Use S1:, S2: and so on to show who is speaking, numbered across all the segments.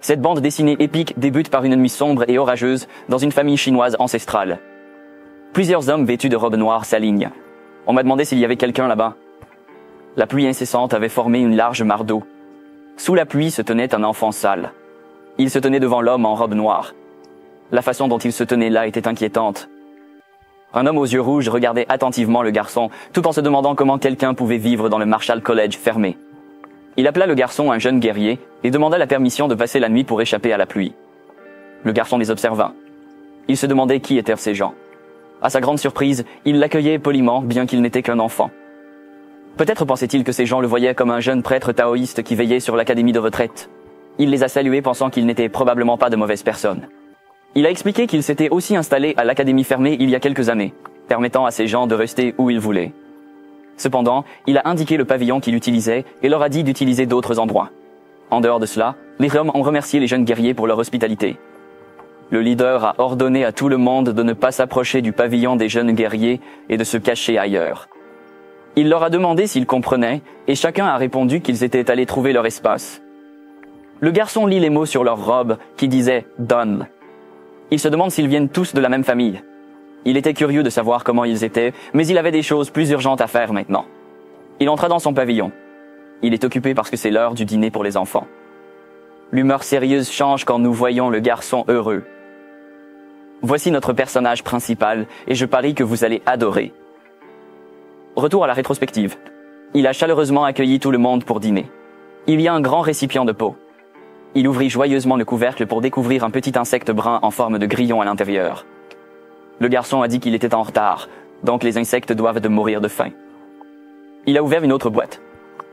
S1: Cette bande dessinée épique débute par une nuit sombre et orageuse dans une famille chinoise ancestrale. Plusieurs hommes vêtus de robes noires s'alignent. On m'a demandé s'il y avait quelqu'un là-bas. La pluie incessante avait formé une large mare d'eau. Sous la pluie se tenait un enfant sale. Il se tenait devant l'homme en robe noire. La façon dont il se tenait là était inquiétante. Un homme aux yeux rouges regardait attentivement le garçon, tout en se demandant comment quelqu'un pouvait vivre dans le Marshall College fermé. Il appela le garçon un jeune guerrier et demanda la permission de passer la nuit pour échapper à la pluie. Le garçon les observa. Il se demandait qui étaient ces gens. À sa grande surprise, il l'accueillait poliment, bien qu'il n'était qu'un enfant. Peut-être pensait-il que ces gens le voyaient comme un jeune prêtre taoïste qui veillait sur l'académie de retraite. Il les a salués pensant qu'ils n'étaient probablement pas de mauvaises personnes. Il a expliqué qu'il s'était aussi installé à l'académie fermée il y a quelques années, permettant à ces gens de rester où ils voulaient. Cependant, il a indiqué le pavillon qu'il utilisait et leur a dit d'utiliser d'autres endroits. En dehors de cela, les hommes ont remercié les jeunes guerriers pour leur hospitalité. Le leader a ordonné à tout le monde de ne pas s'approcher du pavillon des jeunes guerriers et de se cacher ailleurs. Il leur a demandé s'ils comprenaient et chacun a répondu qu'ils étaient allés trouver leur espace. Le garçon lit les mots sur leur robe qui disaient « Done ». Il se demande s'ils viennent tous de la même famille. Il était curieux de savoir comment ils étaient, mais il avait des choses plus urgentes à faire maintenant. Il entra dans son pavillon. Il est occupé parce que c'est l'heure du dîner pour les enfants. L'humeur sérieuse change quand nous voyons le garçon heureux. Voici notre personnage principal et je parie que vous allez adorer. Retour à la rétrospective. Il a chaleureusement accueilli tout le monde pour dîner. Il y a un grand récipient de peau. Il ouvrit joyeusement le couvercle pour découvrir un petit insecte brun en forme de grillon à l'intérieur. Le garçon a dit qu'il était en retard, donc les insectes doivent de mourir de faim. Il a ouvert une autre boîte.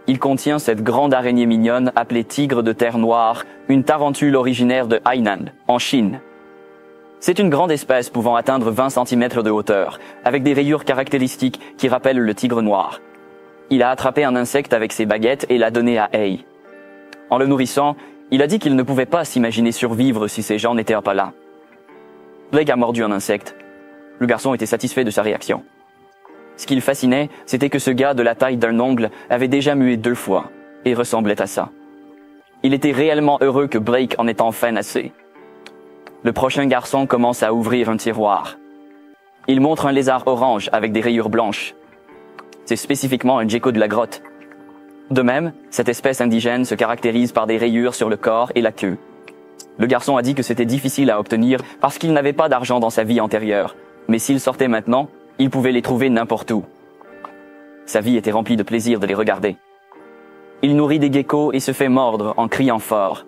S1: Il contient cette grande araignée mignonne appelée tigre de terre noire, une tarentule originaire de Hainan, en Chine. C'est une grande espèce pouvant atteindre 20 cm de hauteur, avec des rayures caractéristiques qui rappellent le tigre noir. Il a attrapé un insecte avec ses baguettes et l'a donné à Hei. En le nourrissant, il a dit qu'il ne pouvait pas s'imaginer survivre si ces gens n'étaient pas là. Blake a mordu un insecte. Le garçon était satisfait de sa réaction. Ce qui le fascinait, c'était que ce gars de la taille d'un ongle avait déjà mué 2 fois et ressemblait à ça. Il était réellement heureux que Blake en ait enfin assez. Le prochain garçon commence à ouvrir un tiroir. Il montre un lézard orange avec des rayures blanches. C'est spécifiquement un gecko de la grotte. De même, cette espèce indigène se caractérise par des rayures sur le corps et la queue. Le garçon a dit que c'était difficile à obtenir parce qu'il n'avait pas d'argent dans sa vie antérieure. Mais s'il sortait maintenant, il pouvait les trouver n'importe où. Sa vie était remplie de plaisir de les regarder. Il nourrit des geckos et se fait mordre en criant fort.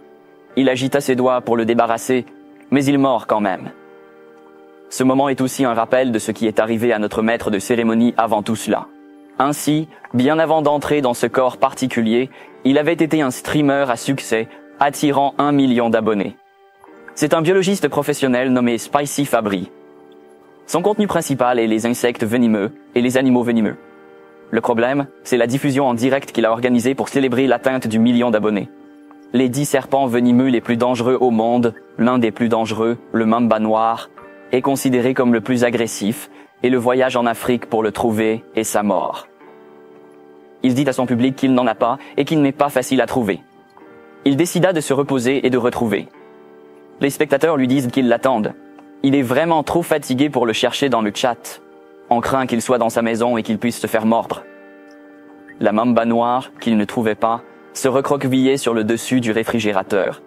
S1: Il agita ses doigts pour le débarrasser, mais il mord quand même. Ce moment est aussi un rappel de ce qui est arrivé à notre maître de cérémonie avant tout cela. Ainsi, bien avant d'entrer dans ce corps particulier, il avait été un streamer à succès, attirant 1 million d'abonnés. C'est un biologiste professionnel nommé Spicy Fabry. Son contenu principal est les insectes venimeux et les animaux venimeux. Le problème, c'est la diffusion en direct qu'il a organisée pour célébrer l'atteinte du 1 million d'abonnés. Les 10 serpents venimeux les plus dangereux au monde, l'un des plus dangereux, le mamba noir, est considéré comme le plus agressif et le voyage en Afrique pour le trouver est sa mort. Il dit à son public qu'il n'en a pas et qu'il n'est pas facile à trouver. Il décida de se reposer et de retrouver. Les spectateurs lui disent qu'ils l'attendent. Il est vraiment trop fatigué pour le chercher dans le chat. On craint qu'il soit dans sa maison et qu'il puisse se faire mordre. La mamba noire, qu'il ne trouvait pas, se recroquevillait sur le dessus du réfrigérateur.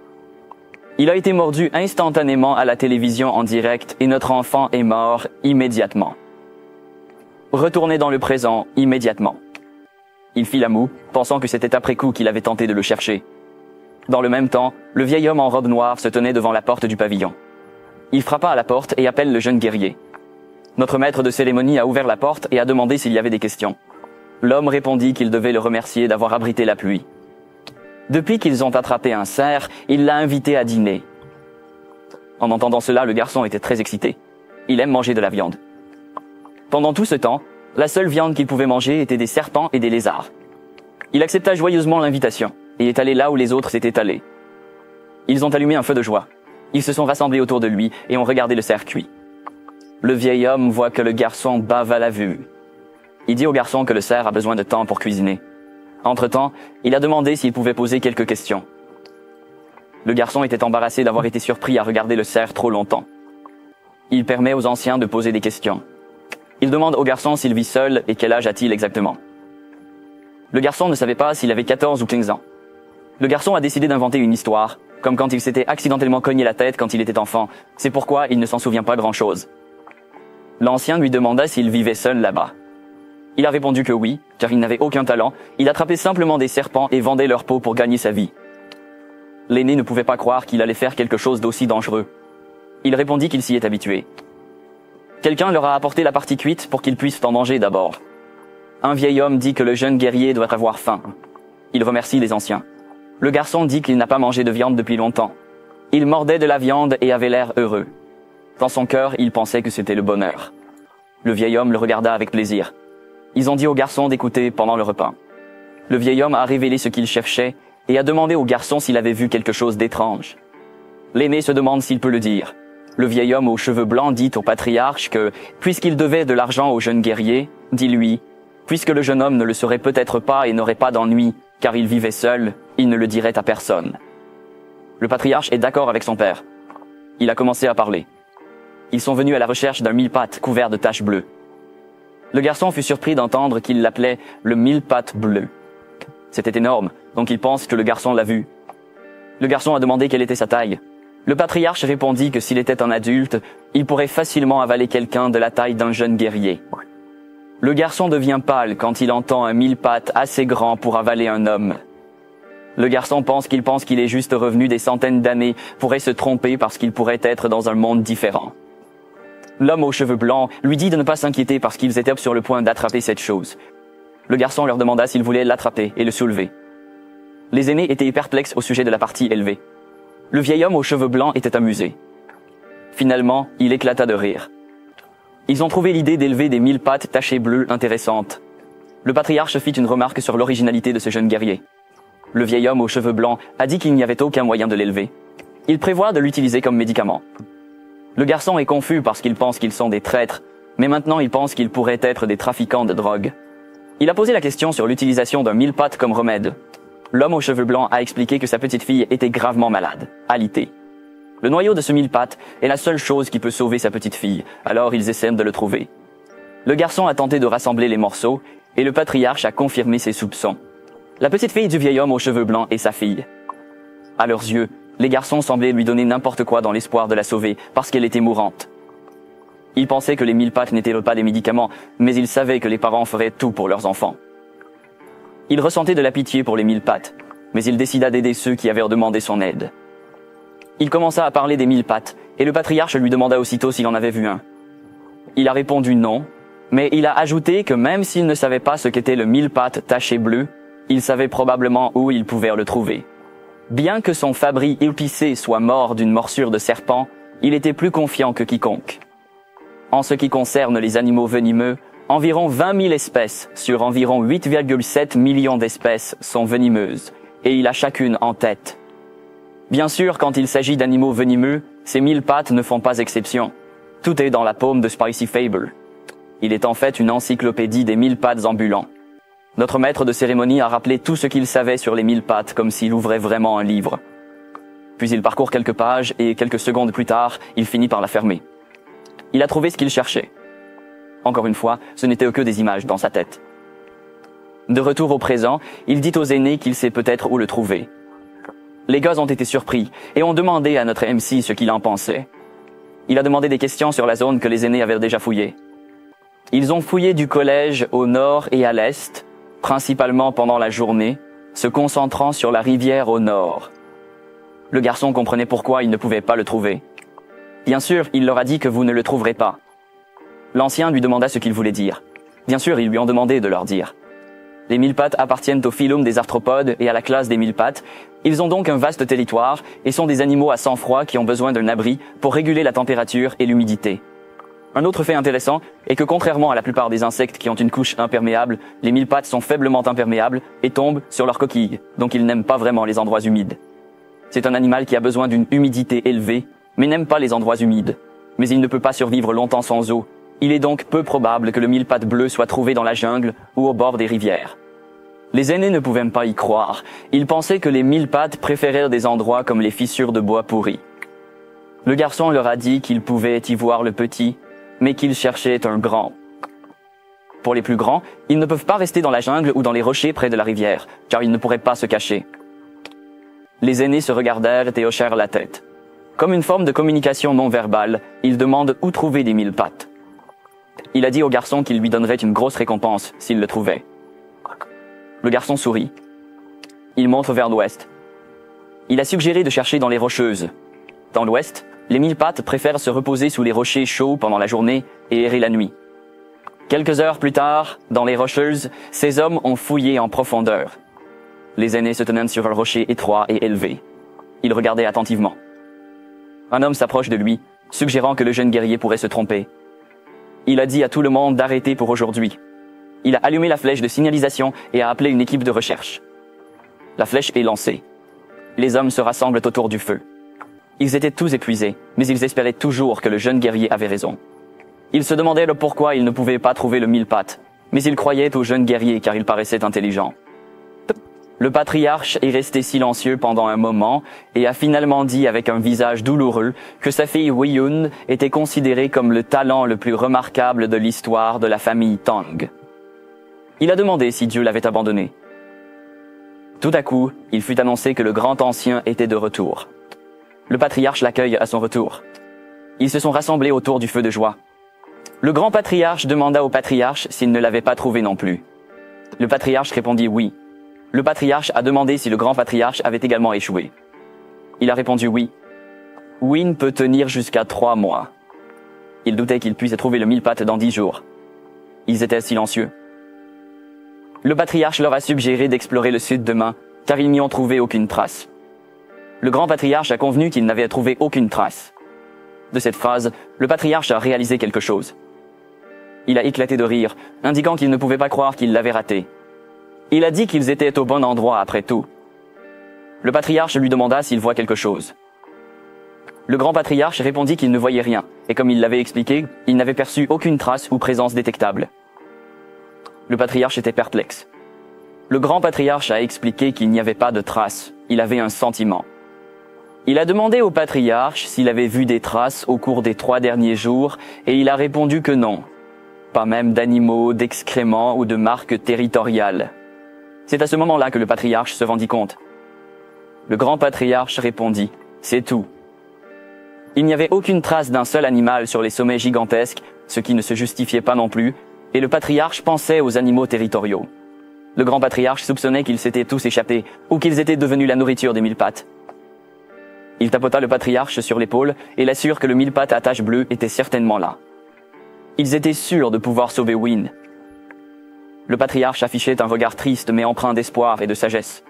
S1: Il a été mordu instantanément à la télévision en direct et notre enfant est mort immédiatement. Retourné dans le présent immédiatement. Il fit la moue, pensant que c'était après coup qu'il avait tenté de le chercher. Dans le même temps, le vieil homme en robe noire se tenait devant la porte du pavillon. Il frappa à la porte et appelle le jeune guerrier. Notre maître de cérémonie a ouvert la porte et a demandé s'il y avait des questions. L'homme répondit qu'il devait le remercier d'avoir abrité la pluie. Depuis qu'ils ont attrapé un cerf, il l'a invité à dîner. En entendant cela, le garçon était très excité. Il aime manger de la viande. Pendant tout ce temps, la seule viande qu'il pouvait manger était des serpents et des lézards. Il accepta joyeusement l'invitation et est allé là où les autres s'étaient allés. Ils ont allumé un feu de joie. Ils se sont rassemblés autour de lui et ont regardé le cerf cuit. Le vieil homme voit que le garçon bave à la vue. Il dit au garçon que le cerf a besoin de temps pour cuisiner. Entre-temps, il a demandé s'il pouvait poser quelques questions. Le garçon était embarrassé d'avoir été surpris à regarder le cerf trop longtemps. Il permet aux anciens de poser des questions. Il demande au garçon s'il vit seul et quel âge a-t-il exactement. Le garçon ne savait pas s'il avait 14 ou 15 ans. Le garçon a décidé d'inventer une histoire, comme quand il s'était accidentellement cogné la tête quand il était enfant. C'est pourquoi il ne s'en souvient pas grand-chose. L'ancien lui demanda s'il vivait seul là-bas. Il a répondu que oui, car il n'avait aucun talent. Il attrapait simplement des serpents et vendait leur peau pour gagner sa vie. L'aîné ne pouvait pas croire qu'il allait faire quelque chose d'aussi dangereux. Il répondit qu'il s'y est habitué. Quelqu'un leur a apporté la partie cuite pour qu'ils puissent en manger d'abord. Un vieil homme dit que le jeune guerrier doit avoir faim. Il remercie les anciens. Le garçon dit qu'il n'a pas mangé de viande depuis longtemps. Il mordait de la viande et avait l'air heureux. Dans son cœur, il pensait que c'était le bonheur. Le vieil homme le regarda avec plaisir. Ils ont dit au garçon d'écouter pendant le repas. Le vieil homme a révélé ce qu'il cherchait et a demandé au garçon s'il avait vu quelque chose d'étrange. L'aîné se demande s'il peut le dire. Le vieil homme aux cheveux blancs dit au patriarche que, puisqu'il devait de l'argent au jeune guerrier, dis-lui, puisque le jeune homme ne le saurait peut-être pas et n'aurait pas d'ennui, car il vivait seul, il ne le dirait à personne. Le patriarche est d'accord avec son père. Il a commencé à parler. Ils sont venus à la recherche d'un mille-pattes couvert de taches bleues. Le garçon fut surpris d'entendre qu'il l'appelait le mille-pattes bleu. C'était énorme, donc il pense que le garçon l'a vu. Le garçon a demandé quelle était sa taille. Le patriarche répondit que s'il était un adulte, il pourrait facilement avaler quelqu'un de la taille d'un jeune guerrier. Le garçon devient pâle quand il entend un mille-pattes assez grand pour avaler un homme. Le garçon pense qu'il est juste revenu des centaines d'années, pourrait se tromper parce qu'il pourrait être dans un monde différent. L'homme aux cheveux blancs lui dit de ne pas s'inquiéter parce qu'ils étaient sur le point d'attraper cette chose. Le garçon leur demanda s'ils voulaient l'attraper et le soulever. Les aînés étaient perplexes au sujet de la partie élevée. Le vieil homme aux cheveux blancs était amusé. Finalement, il éclata de rire. Ils ont trouvé l'idée d'élever des mille-pattes tachées bleues intéressantes. Le patriarche fit une remarque sur l'originalité de ce jeune guerrier. Le vieil homme aux cheveux blancs a dit qu'il n'y avait aucun moyen de l'élever. Il prévoit de l'utiliser comme médicament. Le garçon est confus parce qu'il pense qu'ils sont des traîtres, mais maintenant il pense qu'ils pourraient être des trafiquants de drogue. Il a posé la question sur l'utilisation d'un mille-pattes comme remède. L'homme aux cheveux blancs a expliqué que sa petite fille était gravement malade, alitée. Le noyau de ce mille-pattes est la seule chose qui peut sauver sa petite fille, alors ils essaient de le trouver. Le garçon a tenté de rassembler les morceaux, et le patriarche a confirmé ses soupçons. La petite fille du vieil homme aux cheveux blancs est sa fille. À leurs yeux, les garçons semblaient lui donner n'importe quoi dans l'espoir de la sauver, parce qu'elle était mourante. Ils pensaient que les mille-pattes n'étaient pas des médicaments, mais ils savaient que les parents feraient tout pour leurs enfants. Il ressentait de la pitié pour les mille-pattes, mais il décida d'aider ceux qui avaient demandé son aide. Il commença à parler des mille-pattes, et le patriarche lui demanda aussitôt s'il en avait vu un. Il a répondu non, mais il a ajouté que même s'il ne savait pas ce qu'était le mille-pattes taché bleu, il savait probablement où il pouvait le trouver. Bien que son fabri épicé soit mort d'une morsure de serpent, il était plus confiant que quiconque. En ce qui concerne les animaux venimeux, environ 20 000 espèces sur environ 8,7 millions d'espèces sont venimeuses, et il a chacune en tête. Bien sûr, quand il s'agit d'animaux venimeux, ces mille-pattes ne font pas exception. Tout est dans la paume de Spicy Fable. Il est en fait une encyclopédie des mille-pattes ambulants. Notre maître de cérémonie a rappelé tout ce qu'il savait sur les mille-pattes comme s'il ouvrait vraiment un livre. Puis il parcourt quelques pages et quelques secondes plus tard, il finit par la fermer. Il a trouvé ce qu'il cherchait. Encore une fois, ce n'était que des images dans sa tête. De retour au présent, il dit aux aînés qu'il sait peut-être où le trouver. Les gars ont été surpris et ont demandé à notre MC ce qu'il en pensait. Il a demandé des questions sur la zone que les aînés avaient déjà fouillée. Ils ont fouillé du collège au nord et à l'est, principalement pendant la journée, se concentrant sur la rivière au nord. Le garçon comprenait pourquoi il ne pouvait pas le trouver. Bien sûr, il leur a dit que vous ne le trouverez pas. L'ancien lui demanda ce qu'il voulait dire. Bien sûr, ils lui ont demandé de leur dire. Les mille-pattes appartiennent au phylum des arthropodes et à la classe des mille-pattes. Ils ont donc un vaste territoire et sont des animaux à sang froid qui ont besoin d'un abri pour réguler la température et l'humidité. Un autre fait intéressant est que contrairement à la plupart des insectes qui ont une couche imperméable, les mille-pattes sont faiblement imperméables et tombent sur leur coquille, donc ils n'aiment pas vraiment les endroits humides. C'est un animal qui a besoin d'une humidité élevée, mais n'aime pas les endroits humides. Mais il ne peut pas survivre longtemps sans eau. Il est donc peu probable que le mille-pattes bleu soit trouvé dans la jungle ou au bord des rivières. Les aînés ne pouvaient pas y croire. Ils pensaient que les 1000 pattes préféraient des endroits comme les fissures de bois pourris. Le garçon leur a dit qu'il pouvait y voir le petit, mais qu'il cherchait un grand. Pour les plus grands, ils ne peuvent pas rester dans la jungle ou dans les rochers près de la rivière, car ils ne pourraient pas se cacher. Les aînés se regardèrent et hochèrent la tête. Comme une forme de communication non verbale, ils demandent où trouver les 1000 pattes. Il a dit au garçon qu'il lui donnerait une grosse récompense s'il le trouvait. Le garçon sourit. Il montre vers l'ouest. Il a suggéré de chercher dans les rocheuses. Dans l'ouest, les 1000 pattes préfèrent se reposer sous les rochers chauds pendant la journée et errer la nuit. Quelques heures plus tard, dans les rocheuses, ces hommes ont fouillé en profondeur. Les aînés se tenaient sur un rocher étroit et élevé. Ils regardaient attentivement. Un homme s'approche de lui, suggérant que le jeune guerrier pourrait se tromper. Il a dit à tout le monde d'arrêter pour aujourd'hui. Il a allumé la flèche de signalisation et a appelé une équipe de recherche. La flèche est lancée. Les hommes se rassemblent autour du feu. Ils étaient tous épuisés, mais ils espéraient toujours que le jeune guerrier avait raison. Ils se demandaient le pourquoi ils ne pouvaient pas trouver le 1000 pattes, mais ils croyaient au jeune guerrier car il paraissait intelligent. Le patriarche est resté silencieux pendant un moment et a finalement dit avec un visage douloureux que sa fille Weiyun était considérée comme le talent le plus remarquable de l'histoire de la famille Tang. Il a demandé si Dieu l'avait abandonné. Tout à coup, il fut annoncé que le grand ancien était de retour. Le patriarche l'accueille à son retour. Ils se sont rassemblés autour du feu de joie. Le grand patriarche demanda au patriarche s'il ne l'avait pas trouvé non plus. Le patriarche répondit oui. Le patriarche a demandé si le grand patriarche avait également échoué. Il a répondu oui. Win peut tenir jusqu'à 3 mois. Il doutait qu'il puisse trouver le 1000 pattes dans 10 jours. Ils étaient silencieux. Le patriarche leur a suggéré d'explorer le sud demain, car ils n'y ont trouvé aucune trace. Le grand patriarche a convenu qu'il n'avait trouvé aucune trace. De cette phrase, le patriarche a réalisé quelque chose. Il a éclaté de rire, indiquant qu'il ne pouvait pas croire qu'il l'avait raté. Il a dit qu'ils étaient au bon endroit après tout. Le patriarche lui demanda s'il voit quelque chose. Le grand patriarche répondit qu'il ne voyait rien, et comme il l'avait expliqué, il n'avait perçu aucune trace ou présence détectable. Le patriarche était perplexe. Le grand patriarche a expliqué qu'il n'y avait pas de traces, il avait un sentiment. Il a demandé au patriarche s'il avait vu des traces au cours des 3 derniers jours, et il a répondu que non. Pas même d'animaux, d'excréments ou de marques territoriales. C'est à ce moment-là que le patriarche se rendit compte. Le grand patriarche répondit, « C'est tout. » Il n'y avait aucune trace d'un seul animal sur les sommets gigantesques, ce qui ne se justifiait pas non plus, et le patriarche pensait aux animaux territoriaux. Le grand patriarche soupçonnait qu'ils s'étaient tous échappés, ou qu'ils étaient devenus la nourriture des 1000 pattes. Il tapota le patriarche sur l'épaule et l'assure que le 1000 pattes à taches bleues était certainement là. Ils étaient sûrs de pouvoir sauver Win. Le patriarche affichait un regard triste mais empreint d'espoir et de sagesse.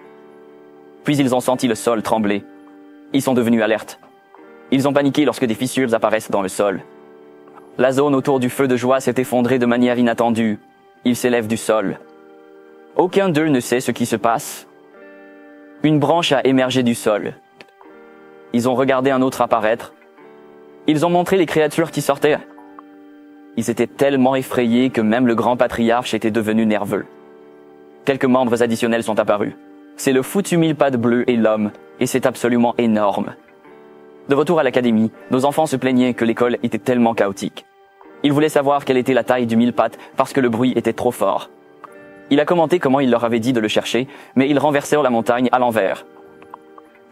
S1: Puis ils ont senti le sol trembler. Ils sont devenus alertes. Ils ont paniqué lorsque des fissures apparaissent dans le sol. La zone autour du feu de joie s'est effondrée de manière inattendue. Ils s'élèvent du sol. Aucun d'eux ne sait ce qui se passe. Une branche a émergé du sol. Ils ont regardé un autre apparaître. Ils ont montré les créatures qui sortaient. Ils étaient tellement effrayés que même le grand patriarche était devenu nerveux. Quelques membres additionnels sont apparus. C'est le foutu 1000 pattes bleu et l'homme, et c'est absolument énorme. De retour à l'académie, nos enfants se plaignaient que l'école était tellement chaotique. Ils voulaient savoir quelle était la taille du 1000 pattes parce que le bruit était trop fort. Il a commenté comment il leur avait dit de le chercher, mais ils renversèrent la montagne à l'envers.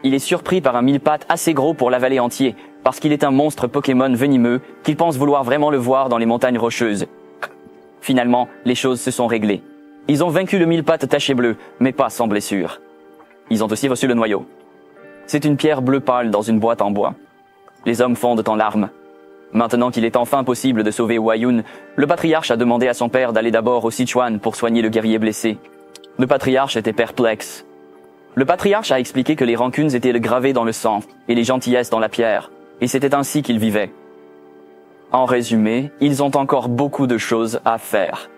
S1: Il est surpris par un 1000 pattes assez gros pour l'avaler entier, parce qu'il est un monstre Pokémon venimeux qu'il pense vouloir vraiment le voir dans les montagnes rocheuses. Finalement, les choses se sont réglées. Ils ont vaincu le 1000 pattes taché bleu, mais pas sans blessure. Ils ont aussi reçu le noyau. C'est une pierre bleue pâle dans une boîte en bois. Les hommes fondent en larmes. Maintenant qu'il est enfin possible de sauver Weiyun, le patriarche a demandé à son père d'aller d'abord au Sichuan pour soigner le guerrier blessé. Le patriarche était perplexe. Le patriarche a expliqué que les rancunes étaient gravées dans le sang et les gentillesses dans la pierre, et c'était ainsi qu'ils vivaient. En résumé, ils ont encore beaucoup de choses à faire.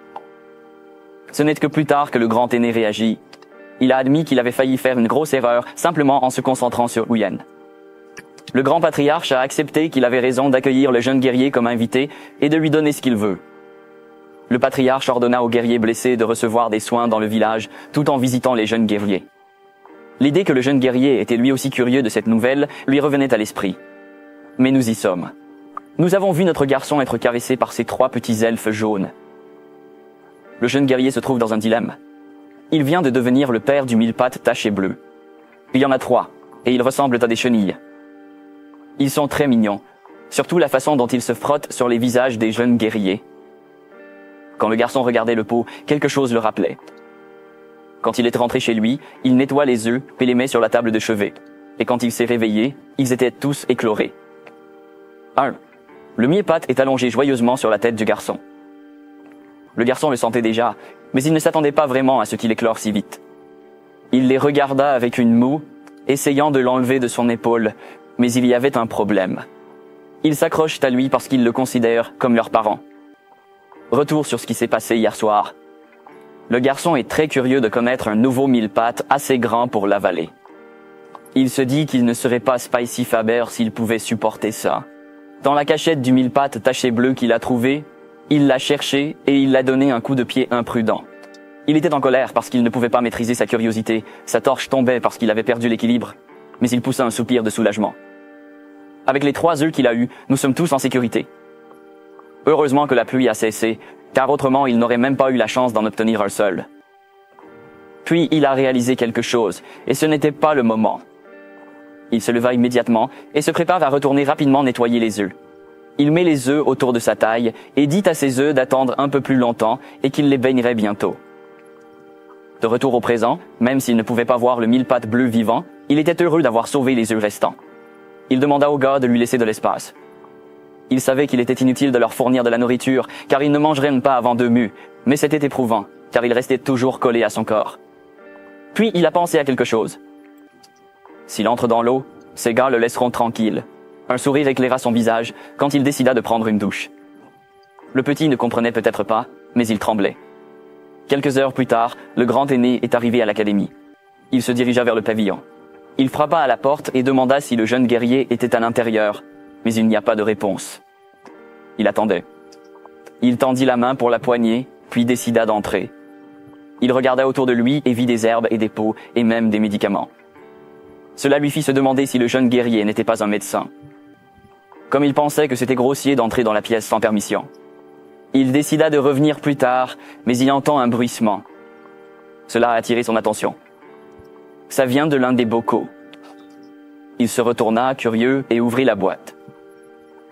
S1: Ce n'est que plus tard que le grand aîné réagit. Il a admis qu'il avait failli faire une grosse erreur simplement en se concentrant sur Huyen. Le grand patriarche a accepté qu'il avait raison d'accueillir le jeune guerrier comme invité et de lui donner ce qu'il veut. Le patriarche ordonna aux guerriers blessés de recevoir des soins dans le village tout en visitant les jeunes guerriers. L'idée que le jeune guerrier était lui aussi curieux de cette nouvelle lui revenait à l'esprit. Mais nous y sommes. Nous avons vu notre garçon être caressé par ces 3 petits elfes jaunes. Le jeune guerrier se trouve dans un dilemme. Il vient de devenir le père du mille-pattes taché bleu. Il y en a 3, et ils ressemblent à des chenilles. Ils sont très mignons, surtout la façon dont ils se frottent sur les visages des jeunes guerriers. Quand le garçon regardait le pot, quelque chose le rappelait. Quand il était rentré chez lui, il nettoie les œufs et les met sur la table de chevet. Et quand il s'est réveillé, ils étaient tous éclorés. 1. Le mille-pattes est allongé joyeusement sur la tête du garçon. Le garçon le sentait déjà, mais il ne s'attendait pas vraiment à ce qu'il éclore si vite. Il les regarda avec une moue, essayant de l'enlever de son épaule, mais il y avait un problème. Ils s'accrochent à lui parce qu'ils le considèrent comme leurs parents. Retour sur ce qui s'est passé hier soir. Le garçon est très curieux de connaître un nouveau mille-pattes assez grand pour l'avaler. Il se dit qu'il ne serait pas Spicy Faber s'il pouvait supporter ça. Dans la cachette du mille-pattes taché bleu qu'il a trouvé, il l'a cherché et il l'a donné un coup de pied imprudent. Il était en colère parce qu'il ne pouvait pas maîtriser sa curiosité, sa torche tombait parce qu'il avait perdu l'équilibre, mais il poussa un soupir de soulagement. Avec les 3 œufs qu'il a eus, nous sommes tous en sécurité. Heureusement que la pluie a cessé, car autrement il n'aurait même pas eu la chance d'en obtenir un seul. Puis il a réalisé quelque chose, et ce n'était pas le moment. Il se leva immédiatement et se prépare à retourner rapidement nettoyer les œufs. Il met les œufs autour de sa taille et dit à ses œufs d'attendre un peu plus longtemps et qu'il les baignerait bientôt. De retour au présent, même s'il ne pouvait pas voir le mille-pattes bleu vivant, il était heureux d'avoir sauvé les œufs restants. Il demanda au gars de lui laisser de l'espace. Il savait qu'il était inutile de leur fournir de la nourriture, car ils ne mangeraient pas avant 2 mues, mais c'était éprouvant, car il restait toujours collé à son corps. Puis il a pensé à quelque chose. S'il entre dans l'eau, ses gars le laisseront tranquille. Un sourire éclaira son visage quand il décida de prendre une douche. Le petit ne comprenait peut-être pas, mais il tremblait. Quelques heures plus tard, le grand aîné est arrivé à l'académie. Il se dirigea vers le pavillon. Il frappa à la porte et demanda si le jeune guerrier était à l'intérieur, mais il n'y a pas de réponse. Il attendait. Il tendit la main pour la poignée, puis décida d'entrer. Il regarda autour de lui et vit des herbes et des pots, et même des médicaments. Cela lui fit se demander si le jeune guerrier n'était pas un médecin. Comme il pensait que c'était grossier d'entrer dans la pièce sans permission. Il décida de revenir plus tard, mais il entend un bruissement. Cela a attiré son attention. Ça vient de l'un des bocaux. Il se retourna, curieux, et ouvrit la boîte.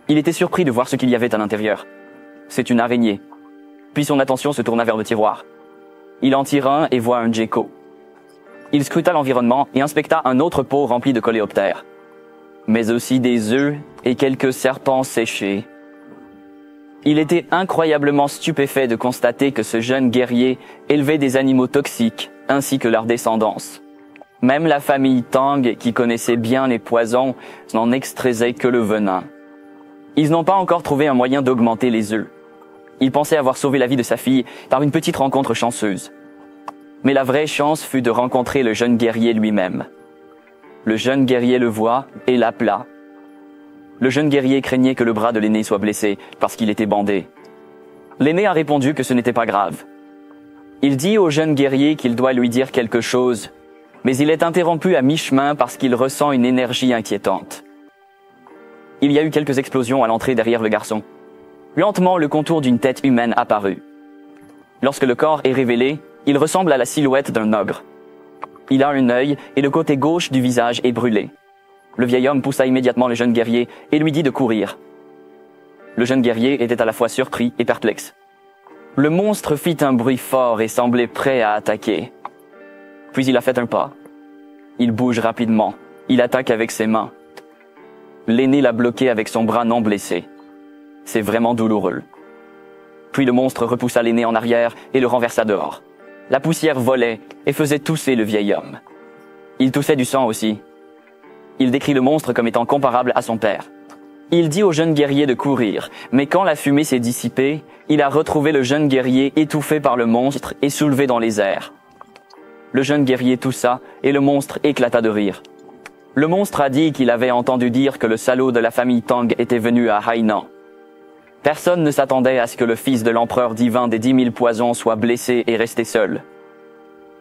S1: Il était surpris de voir ce qu'il y avait à l'intérieur. C'est une araignée. Puis son attention se tourna vers le tiroir. Il en tira un et voit un gecko. Il scruta l'environnement et inspecta un autre pot rempli de coléoptères. Mais aussi des œufs et quelques serpents séchés. Il était incroyablement stupéfait de constater que ce jeune guerrier élevait des animaux toxiques, ainsi que leur descendance. Même la famille Tang, qui connaissait bien les poisons, n'en extraisait que le venin. Ils n'ont pas encore trouvé un moyen d'augmenter les œufs. Il pensait avoir sauvé la vie de sa fille par une petite rencontre chanceuse. Mais la vraie chance fut de rencontrer le jeune guerrier lui-même. Le jeune guerrier le voit et l'appela. Le jeune guerrier craignait que le bras de l'aîné soit blessé parce qu'il était bandé. L'aîné a répondu que ce n'était pas grave. Il dit au jeune guerrier qu'il doit lui dire quelque chose, mais il est interrompu à mi-chemin parce qu'il ressent une énergie inquiétante. Il y a eu quelques explosions à l'entrée derrière le garçon. Lentement, le contour d'une tête humaine apparut. Lorsque le corps est révélé, il ressemble à la silhouette d'un ogre. Il a un œil et le côté gauche du visage est brûlé. Le vieil homme poussa immédiatement le jeune guerrier et lui dit de courir. Le jeune guerrier était à la fois surpris et perplexe. Le monstre fit un bruit fort et semblait prêt à attaquer. Puis il a fait un pas. Il bouge rapidement. Il attaque avec ses mains. L'aîné l'a bloqué avec son bras non blessé. C'est vraiment douloureux. Puis le monstre repoussa l'aîné en arrière et le renversa dehors. La poussière volait et faisait tousser le vieil homme. Il toussait du sang aussi. Il décrit le monstre comme étant comparable à son père. Il dit au jeune guerrier de courir, mais quand la fumée s'est dissipée, il a retrouvé le jeune guerrier étouffé par le monstre et soulevé dans les airs. Le jeune guerrier toussa et le monstre éclata de rire. Le monstre a dit qu'il avait entendu dire que le salaud de la famille Tang était venu à Hainan. Personne ne s'attendait à ce que le fils de l'empereur divin des 10 000 poisons soit blessé et resté seul.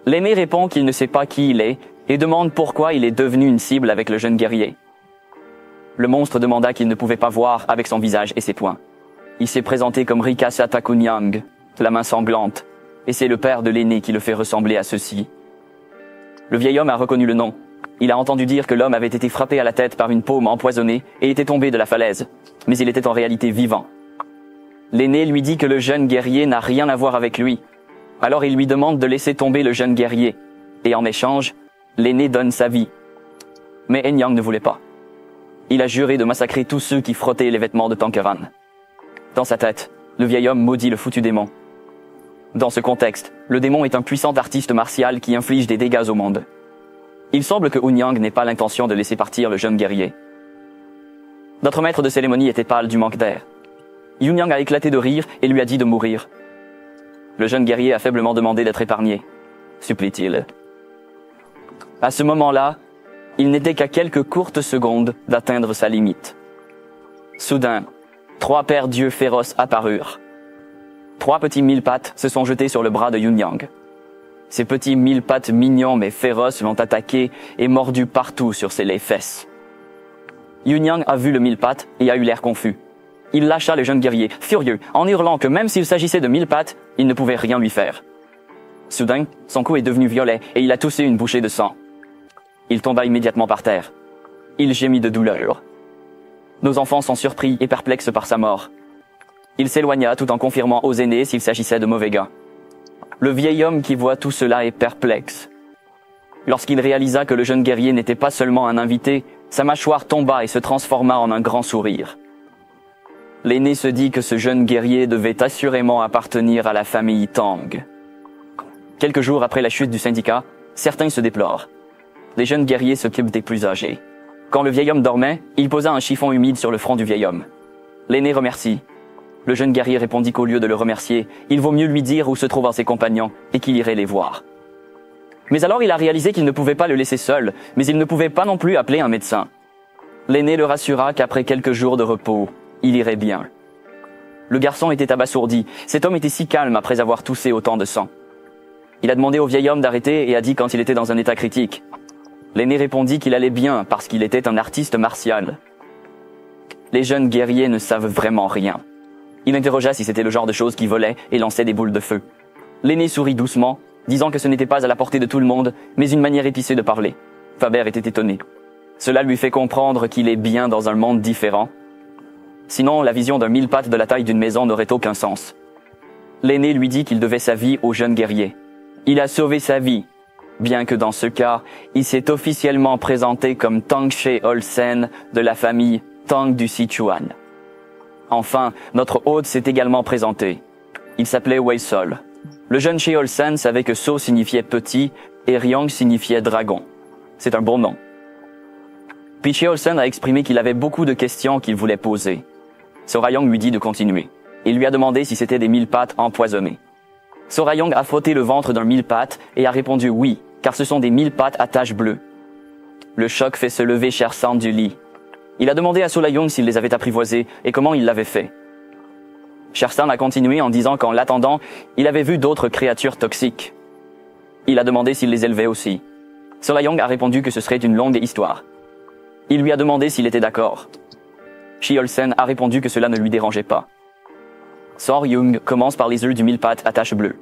S1: L'aîné répond qu'il ne sait pas qui il est et demande pourquoi il est devenu une cible avec le jeune guerrier. Le monstre demanda qu'il ne pouvait pas voir avec son visage et ses poings. Il s'est présenté comme Rikasa Takunyang, la main sanglante, et c'est le père de l'aîné qui le fait ressembler à ceci. Le vieil homme a reconnu le nom. Il a entendu dire que l'homme avait été frappé à la tête par une paume empoisonnée et était tombé de la falaise, mais il était en réalité vivant. L'aîné lui dit que le jeune guerrier n'a rien à voir avec lui. Alors il lui demande de laisser tomber le jeune guerrier, et en échange, l'aîné donne sa vie. Mais Enyang ne voulait pas. Il a juré de massacrer tous ceux qui frottaient les vêtements de Tankeran. Dans sa tête, le vieil homme maudit le foutu démon. Dans ce contexte, le démon est un puissant artiste martial qui inflige des dégâts au monde. Il semble que Hunyang n'ait pas l'intention de laisser partir le jeune guerrier. Notre maître de cérémonie était pâle du manque d'air. Hunyang a éclaté de rire et lui a dit de mourir. Le jeune guerrier a faiblement demandé d'être épargné, supplie-t-il. À ce moment-là, il n'était qu'à quelques courtes secondes d'atteindre sa limite. Soudain, 3 paires d'yeux féroces apparurent. 3 petits mille-pattes se sont jetés sur le bras de Hunyang. Ces petits mille-pattes mignons mais féroces l'ont attaqué et mordu partout sur les fesses. Hunyang a vu le mille-pattes et a eu l'air confus. Il lâcha le jeune guerrier, furieux, en hurlant que même s'il s'agissait de mille-pattes, il ne pouvait rien lui faire. Soudain, son cou est devenu violet et il a toussé une bouchée de sang. Il tomba immédiatement par terre. Il gémit de douleur. Nos enfants sont surpris et perplexes par sa mort. Il s'éloigna tout en confirmant aux aînés s'il s'agissait de mauvais gars. Le vieil homme qui voit tout cela est perplexe. Lorsqu'il réalisa que le jeune guerrier n'était pas seulement un invité, sa mâchoire tomba et se transforma en un grand sourire. L'aîné se dit que ce jeune guerrier devait assurément appartenir à la famille Tang. Quelques jours après la chute du syndicat, certains se déplorent. Les jeunes guerriers s'occupent des plus âgés. Quand le vieil homme dormait, il posa un chiffon humide sur le front du vieil homme. L'aîné remercie. Le jeune guerrier répondit qu'au lieu de le remercier, il vaut mieux lui dire où se trouvent ses compagnons et qu'il irait les voir. Mais alors il a réalisé qu'il ne pouvait pas le laisser seul, mais il ne pouvait pas non plus appeler un médecin. L'aîné le rassura qu'après quelques jours de repos, il irait bien. Le garçon était abasourdi. Cet homme était si calme après avoir toussé autant de sang. Il a demandé au vieil homme d'arrêter et a dit quand il était dans un état critique. L'aîné répondit qu'il allait bien parce qu'il était un artiste martial. Les jeunes guerriers ne savent vraiment rien. Il interrogea si c'était le genre de choses qui volaient et lançaient des boules de feu. L'aîné sourit doucement, disant que ce n'était pas à la portée de tout le monde, mais une manière épicée de parler. Faber était étonné. Cela lui fait comprendre qu'il est bien dans un monde différent. Sinon, la vision d'un mille-pattes de la taille d'une maison n'aurait aucun sens. L'aîné lui dit qu'il devait sa vie au jeune guerrier. Il a sauvé sa vie, bien que dans ce cas, il s'est officiellement présenté comme Tang She Olsen de la famille Tang du Sichuan. Enfin, notre hôte s'est également présenté. Il s'appelait Wei Sol. Le jeune She Olsen savait que So signifiait petit et Ryong signifiait dragon. C'est un bon nom. Puis She Olsen a exprimé qu'il avait beaucoup de questions qu'il voulait poser. Sorayong lui dit de continuer. Il lui a demandé si c'était des mille-pattes empoisonnés. Sorayong a frotté le ventre d'un mille-pattes et a répondu oui, car ce sont des mille-pattes à taches bleues. Le choc fait se lever Chersand du lit. Il a demandé à Solayong s'il les avait apprivoisés et comment il l'avait fait. Chersand a continué en disant qu'en l'attendant, il avait vu d'autres créatures toxiques. Il a demandé s'il les élevait aussi. Solayong a répondu que ce serait une longue histoire. Il lui a demandé s'il était d'accord. She Olsen a répondu que cela ne lui dérangeait pas. Sor-Young commence par les œufs du mille-pattes à taches bleues.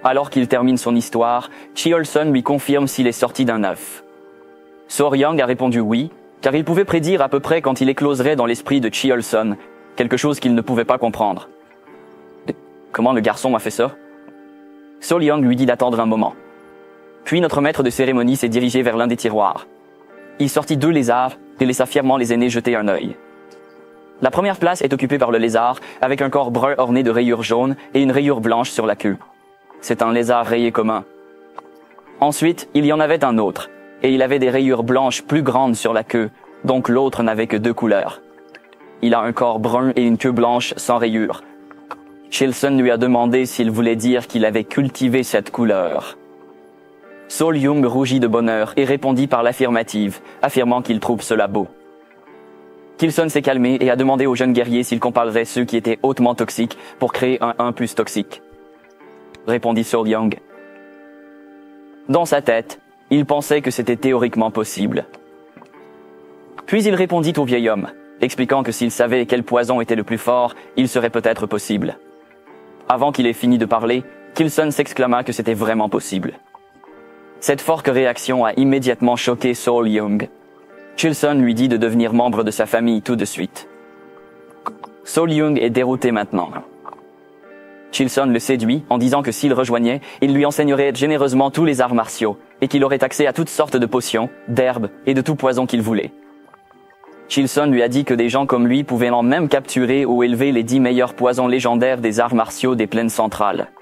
S1: Alors qu'il termine son histoire, She Olsen lui confirme s'il est sorti d'un œuf. Sor-Young a répondu oui, car il pouvait prédire à peu près quand il écloserait dans l'esprit de She Olsen, quelque chose qu'il ne pouvait pas comprendre. Comment le garçon a fait ça? Sol-Young lui dit d'attendre un moment. Puis notre maître de cérémonie s'est dirigé vers l'un des tiroirs. Il sortit 2 lézards et laissa fièrement les aînés jeter un œil. La première place est occupée par le lézard, avec un corps brun orné de rayures jaunes et une rayure blanche sur la queue. C'est un lézard rayé commun. Ensuite, il y en avait un autre, et il avait des rayures blanches plus grandes sur la queue, donc l'autre n'avait que 2 couleurs. Il a un corps brun et une queue blanche sans rayures. Shilson lui a demandé s'il voulait dire qu'il avait cultivé cette couleur. Sol-Young rougit de bonheur et répondit par l'affirmative, affirmant qu'il trouve cela beau. Kilson s'est calmé et a demandé au jeune guerrier s'il comparerait ceux qui étaient hautement toxiques pour créer un plus toxique. Répondit Sol Young. Dans sa tête, il pensait que c'était théoriquement possible. Puis il répondit au vieil homme, expliquant que s'il savait quel poison était le plus fort, il serait peut-être possible. Avant qu'il ait fini de parler, Kilson s'exclama que c'était vraiment possible. Cette forte réaction a immédiatement choqué Sol Young. Kilson lui dit de devenir membre de sa famille tout de suite. Sol Young est dérouté maintenant. Kilson le séduit en disant que s'il rejoignait, il lui enseignerait généreusement tous les arts martiaux et qu'il aurait accès à toutes sortes de potions, d'herbes et de tout poison qu'il voulait. Kilson lui a dit que des gens comme lui pouvaient en même capturer ou élever les 10 meilleurs poisons légendaires des arts martiaux des plaines centrales.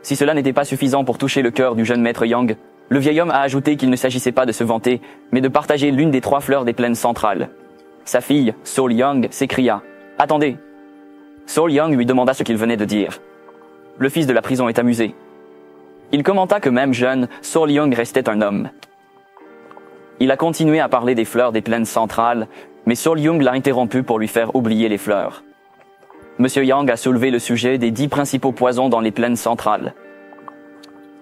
S1: Si cela n'était pas suffisant pour toucher le cœur du jeune maître Young, le vieil homme a ajouté qu'il ne s'agissait pas de se vanter, mais de partager l'une des 3 fleurs des plaines centrales. Sa fille, Sol Young, s'écria « Attendez !» Sol Young lui demanda ce qu'il venait de dire. Le fils de la prison est amusé. Il commenta que même jeune, Sol Young restait un homme. Il a continué à parler des fleurs des plaines centrales, mais Sol Young l'a interrompu pour lui faire oublier les fleurs. Monsieur Young a soulevé le sujet des 10 principaux poisons dans les plaines centrales.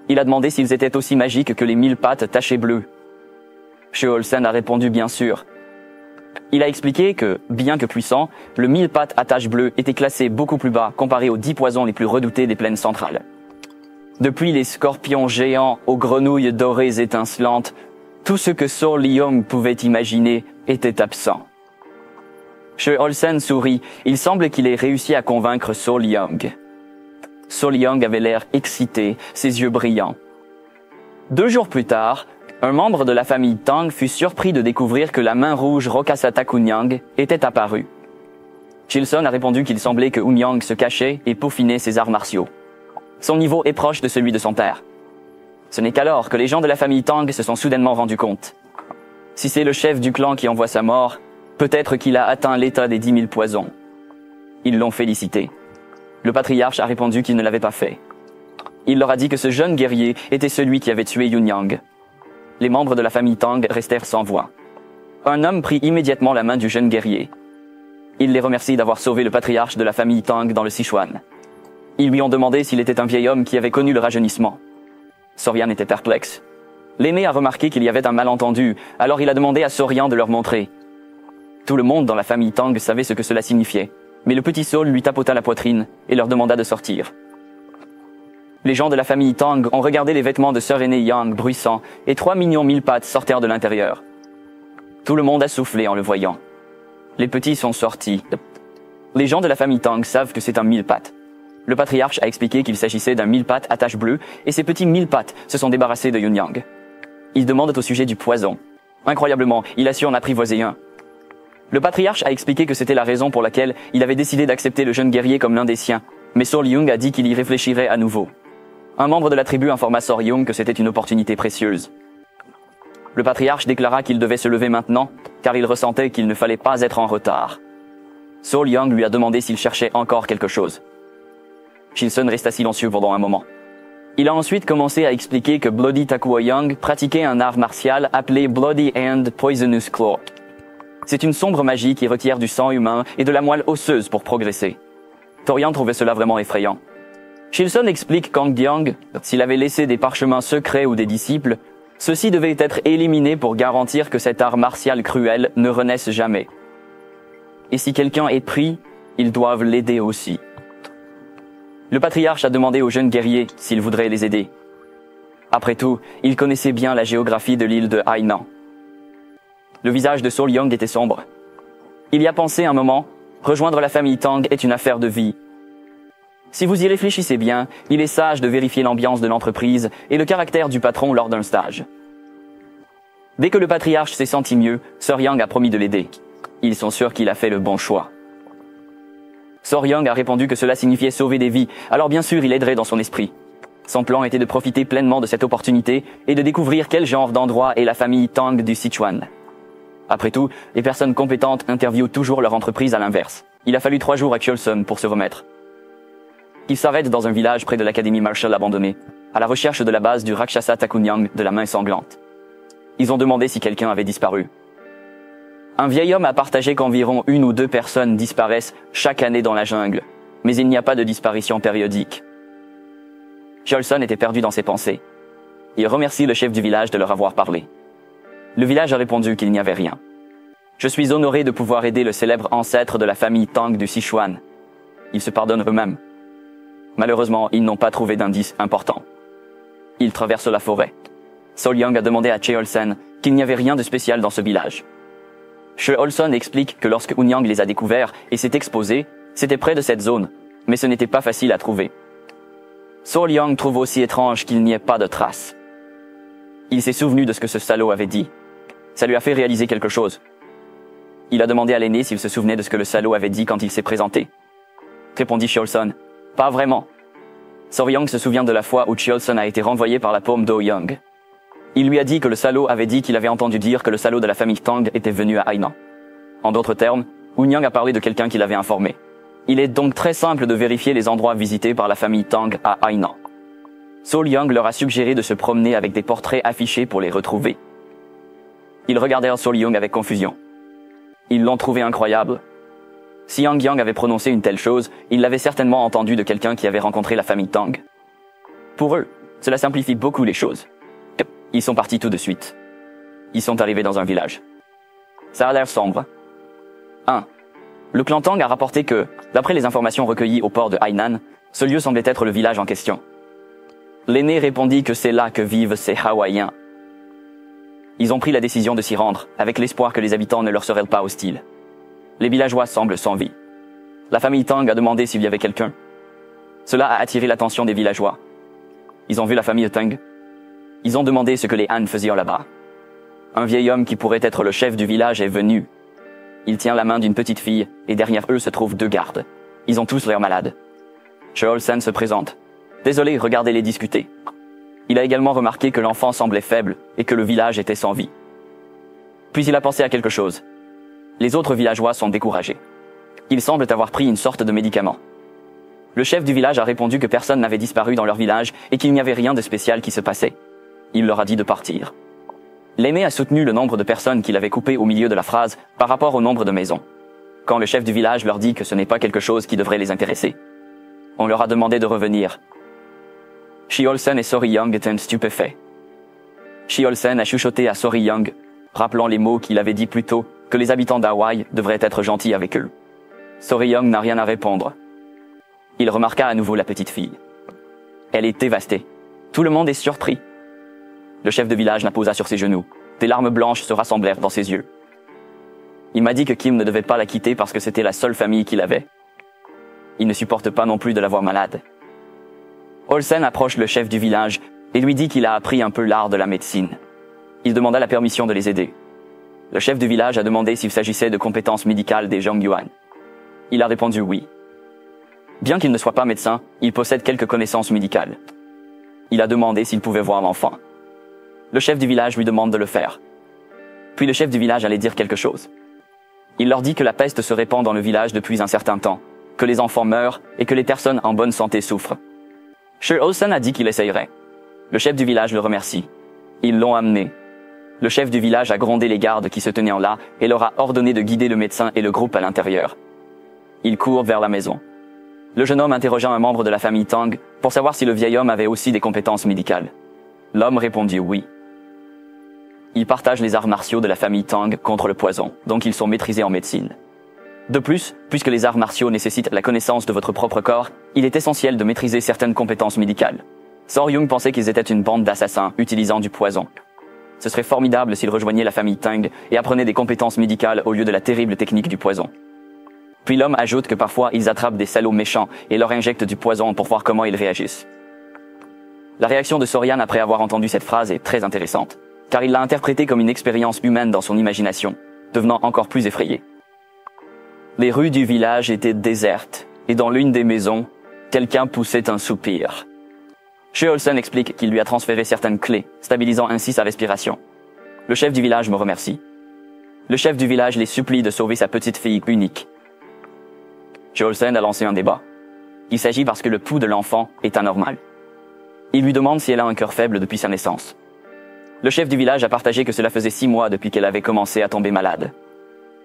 S1: Il a demandé s'ils étaient aussi magiques que les 1000 pattes tachées bleues. Che Olsen a répondu bien sûr. Il a expliqué que, bien que puissant, le 1000 pattes à taches bleues était classé beaucoup plus bas comparé aux 10 poisons les plus redoutés des plaines centrales. Depuis les scorpions géants aux grenouilles dorées étincelantes, tout ce que Sol Young pouvait imaginer était absent. Che Olsen sourit. Il semble qu'il ait réussi à convaincre Sol Young. Sol Young avait l'air excité, ses yeux brillants. 2 jours plus tard, un membre de la famille Tang fut surpris de découvrir que la main rouge Rokasata Kunyang était apparue. Kilson a répondu qu'il semblait que Unyang se cachait et peaufinait ses arts martiaux. Son niveau est proche de celui de son père. Ce n'est qu'alors que les gens de la famille Tang se sont soudainement rendus compte. Si c'est le chef du clan qui envoie sa mort, peut-être qu'il a atteint l'état des 10 000 poisons. Ils l'ont félicité. Le patriarche a répondu qu'il ne l'avait pas fait. Il leur a dit que ce jeune guerrier était celui qui avait tué Unyang. Les membres de la famille Tang restèrent sans voix. Un homme prit immédiatement la main du jeune guerrier. Il les remercie d'avoir sauvé le patriarche de la famille Tang dans le Sichuan. Ils lui ont demandé s'il était un vieil homme qui avait connu le rajeunissement. Sorian était perplexe. L'aîné a remarqué qu'il y avait un malentendu, alors il a demandé à Sorian de leur montrer. Tout le monde dans la famille Tang savait ce que cela signifiait, mais le petit Sol lui tapota la poitrine et leur demanda de sortir. Les gens de la famille Tang ont regardé les vêtements de sœur aînée Yang bruissants et 3 mignons 1000 pattes sortirent de l'intérieur. Tout le monde a soufflé en le voyant. Les petits sont sortis. Les gens de la famille Tang savent que c'est un 1000 pattes. Le patriarche a expliqué qu'il s'agissait d'un 1000 pattes à taches bleues et ces petits 1000 pattes se sont débarrassés de Unyang. Ils demandent au sujet du poison. Incroyablement, il a su en apprivoiser un. Le patriarche a expliqué que c'était la raison pour laquelle il avait décidé d'accepter le jeune guerrier comme l'un des siens, mais Sol Young a dit qu'il y réfléchirait à nouveau. Un membre de la tribu informa Sol Young que c'était une opportunité précieuse. Le patriarche déclara qu'il devait se lever maintenant, car il ressentait qu'il ne fallait pas être en retard. Sol Young lui a demandé s'il cherchait encore quelque chose. Kilson resta silencieux pendant un moment. Il a ensuite commencé à expliquer que Bloody Takua Young pratiquait un art martial appelé Bloody and Poisonous Claw. C'est une sombre magie qui requiert du sang humain et de la moelle osseuse pour progresser. Torian trouvait cela vraiment effrayant. Kilson explique qu'Ang Diang, s'il avait laissé des parchemins secrets ou des disciples, ceux-ci devaient être éliminés pour garantir que cet art martial cruel ne renaisse jamais. Et si quelqu'un est pris, ils doivent l'aider aussi. Le patriarche a demandé aux jeunes guerriers s'ils voudraient les aider. Après tout, ils connaissaient bien la géographie de l'île de Hainan. Le visage de Sol Young était sombre. Il y a pensé un moment, rejoindre la famille Tang est une affaire de vie. Si vous y réfléchissez bien, il est sage de vérifier l'ambiance de l'entreprise et le caractère du patron lors d'un stage. Dès que le patriarche s'est senti mieux, Sir Yang a promis de l'aider. Ils sont sûrs qu'il a fait le bon choix. Sor Young a répondu que cela signifiait sauver des vies, alors bien sûr il aiderait dans son esprit. Son plan était de profiter pleinement de cette opportunité et de découvrir quel genre d'endroit est la famille Tang du Sichuan. Après tout, les personnes compétentes interviewent toujours leur entreprise à l'inverse. Il a fallu 3 jours à Kjolson pour se remettre. Ils s'arrêtent dans un village près de l'académie Marshall abandonnée, à la recherche de la base du Rakshasa Takunyang de la main sanglante. Ils ont demandé si quelqu'un avait disparu. Un vieil homme a partagé qu'environ 1 ou 2 personnes disparaissent chaque année dans la jungle, mais il n'y a pas de disparition périodique. Olson était perdu dans ses pensées. Il remercie le chef du village de leur avoir parlé. Le village a répondu qu'il n'y avait rien. Je suis honoré de pouvoir aider le célèbre ancêtre de la famille Tang du Sichuan. Ils se pardonnent eux-mêmes. Malheureusement, ils n'ont pas trouvé d'indice important. Ils traversent la forêt. So-Young a demandé à Olson qu'il n'y avait rien de spécial dans ce village. Olson explique que lorsque Unyang les a découverts et s'est exposé, c'était près de cette zone, mais ce n'était pas facile à trouver. So-Young trouve aussi étrange qu'il n'y ait pas de traces. Il s'est souvenu de ce que ce salaud avait dit. Ça lui a fait réaliser quelque chose. Il a demandé à l'aîné s'il se souvenait de ce que le salaud avait dit quand il s'est présenté. Répondit Olson. Pas vraiment. So-Young se souvient de la fois où Olson a été renvoyé par la paume d'O-Young. Il lui a dit que le salaud avait dit qu'il avait entendu dire que le salaud de la famille Tang était venu à Hainan. En d'autres termes, Unyang a parlé de quelqu'un qui l'avait informé. Il est donc très simple de vérifier les endroits visités par la famille Tang à Hainan. So-Young leur a suggéré de se promener avec des portraits affichés pour les retrouver. Ils regardèrent So-Young avec confusion. Ils l'ont trouvé incroyable. Si Yang avait prononcé une telle chose, il l'avait certainement entendu de quelqu'un qui avait rencontré la famille Tang. Pour eux, cela simplifie beaucoup les choses. Ils sont partis tout de suite. Ils sont arrivés dans un village. Ça a l'air sombre. 1. Le clan Tang a rapporté que, d'après les informations recueillies au port de Hainan, ce lieu semblait être le village en question. L'aîné répondit que c'est là que vivent ces Hawaïens. Ils ont pris la décision de s'y rendre, avec l'espoir que les habitants ne leur seraient pas hostiles. Les villageois semblent sans vie. La famille Tang a demandé s'il y avait quelqu'un. Cela a attiré l'attention des villageois. Ils ont vu la famille Tang. Ils ont demandé ce que les Han faisaient là-bas. Un vieil homme qui pourrait être le chef du village est venu. Il tient la main d'une petite fille, et derrière eux se trouvent 2 gardes. Ils ont tous l'air malades. Olson se présente. Désolé, regardez-les discuter. Il a également remarqué que l'enfant semblait faible, et que le village était sans vie. Puis il a pensé à quelque chose. Les autres villageois sont découragés. Ils semblent avoir pris une sorte de médicament. Le chef du village a répondu que personne n'avait disparu dans leur village, et qu'il n'y avait rien de spécial qui se passait. Il leur a dit de partir. L'aîné a soutenu le nombre de personnes qu'il avait coupées au milieu de la phrase par rapport au nombre de maisons. Quand le chef du village leur dit que ce n'est pas quelque chose qui devrait les intéresser, on leur a demandé de revenir. Olson et So-Young étaient stupéfaits. Olson a chuchoté à So-Young, rappelant les mots qu'il avait dit plus tôt, que les habitants d'Hawaï devraient être gentils avec eux. So-Young n'a rien à répondre. Il remarqua à nouveau la petite fille. Elle est dévastée. Tout le monde est surpris. Le chef de village la posa sur ses genoux. Des larmes blanches se rassemblèrent dans ses yeux. Il m'a dit que Kim ne devait pas la quitter parce que c'était la seule famille qu'il avait. Il ne supporte pas non plus de la voir malade. Olson approche le chef du village et lui dit qu'il a appris un peu l'art de la médecine. Il demanda la permission de les aider. Le chef du village a demandé s'il s'agissait de compétences médicales des Zhongyuan. Il a répondu oui. Bien qu'il ne soit pas médecin, il possède quelques connaissances médicales. Il a demandé s'il pouvait voir l'enfant. Le chef du village lui demande de le faire. Puis le chef du village allait dire quelque chose. Il leur dit que la peste se répand dans le village depuis un certain temps, que les enfants meurent et que les personnes en bonne santé souffrent. Olson a dit qu'il essayerait. Le chef du village le remercie. Ils l'ont amené. Le chef du village a grondé les gardes qui se tenaient en là et leur a ordonné de guider le médecin et le groupe à l'intérieur. Ils courent vers la maison. Le jeune homme interrogea un membre de la famille Tang pour savoir si le vieil homme avait aussi des compétences médicales. L'homme répondit oui. Ils partagent les arts martiaux de la famille Tang contre le poison, donc ils sont maîtrisés en médecine. De plus, puisque les arts martiaux nécessitent la connaissance de votre propre corps, il est essentiel de maîtriser certaines compétences médicales. So-Young pensait qu'ils étaient une bande d'assassins utilisant du poison. Ce serait formidable s'ils rejoignaient la famille Tang et apprenaient des compétences médicales au lieu de la terrible technique du poison. Puis l'homme ajoute que parfois ils attrapent des salauds méchants et leur injectent du poison pour voir comment ils réagissent. La réaction de Sorian après avoir entendu cette phrase est très intéressante, car il l'a interprétée comme une expérience humaine dans son imagination, devenant encore plus effrayé. Les rues du village étaient désertes, et dans l'une des maisons, quelqu'un poussait un soupir. Olson explique qu'il lui a transféré certaines clés, stabilisant ainsi sa respiration. Le chef du village me remercie. Le chef du village les supplie de sauver sa petite fille unique. Olson a lancé un débat. Il s'agit parce que le pouls de l'enfant est anormal. Il lui demande si elle a un cœur faible depuis sa naissance. Le chef du village a partagé que cela faisait 6 mois depuis qu'elle avait commencé à tomber malade.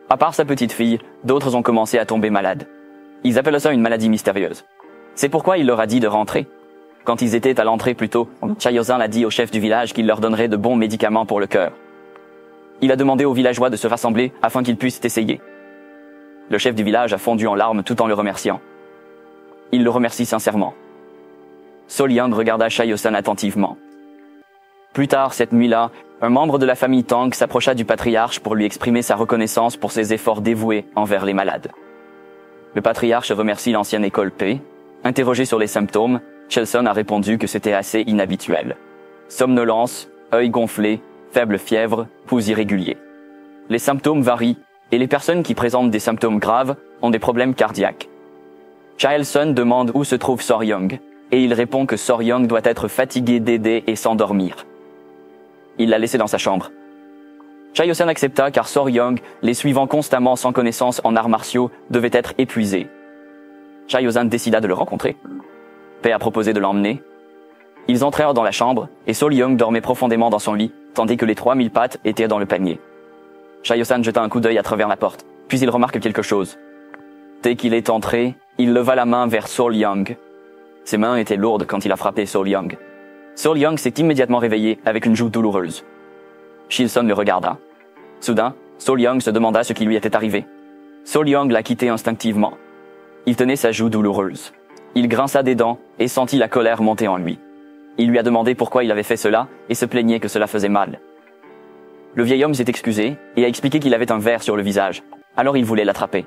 S1: À part sa petite fille, d'autres ont commencé à tomber malades. Ils appellent ça une maladie mystérieuse. C'est pourquoi il leur a dit de rentrer. Quand ils étaient à l'entrée plus tôt, Chaeyosan a dit au chef du village qu'il leur donnerait de bons médicaments pour le cœur. Il a demandé aux villageois de se rassembler afin qu'ils puissent essayer. Le chef du village a fondu en larmes tout en le remerciant. Il le remercie sincèrement. So-Young regarda Chaeyosan attentivement. Plus tard cette nuit-là, un membre de la famille Tang s'approcha du patriarche pour lui exprimer sa reconnaissance pour ses efforts dévoués envers les malades. Le patriarche remercie l'ancienne école P. Interrogé sur les symptômes, Chelson a répondu que c'était assez inhabituel. Somnolence, œil gonflé, faible fièvre, pouls irréguliers. Les symptômes varient, et les personnes qui présentent des symptômes graves ont des problèmes cardiaques. Chelson demande où se trouve So-Young, et il répond que So-Young doit être fatigué d'aider et s'endormir. Il l'a laissé dans sa chambre. Chaeyosan accepta car So-Young, les suivant constamment sans connaissance en arts martiaux, devait être épuisé. Chaeyosan décida de le rencontrer. P a proposé de l'emmener. Ils entrèrent dans la chambre et So-Young dormait profondément dans son lit, tandis que les 3000 pattes étaient dans le panier. Chaeyosan jeta un coup d'œil à travers la porte, puis il remarque quelque chose. Dès qu'il est entré, il leva la main vers So-Young. Ses mains étaient lourdes quand il a frappé So-Young. So-Young s'est immédiatement réveillé avec une joue douloureuse. Chilson le regarda. Soudain, So-Young se demanda ce qui lui était arrivé. So-Young l'a quitté instinctivement. Il tenait sa joue douloureuse. Il grinça des dents et sentit la colère monter en lui. Il lui a demandé pourquoi il avait fait cela et se plaignait que cela faisait mal. Le vieil homme s'est excusé et a expliqué qu'il avait un ver sur le visage. Alors il voulait l'attraper.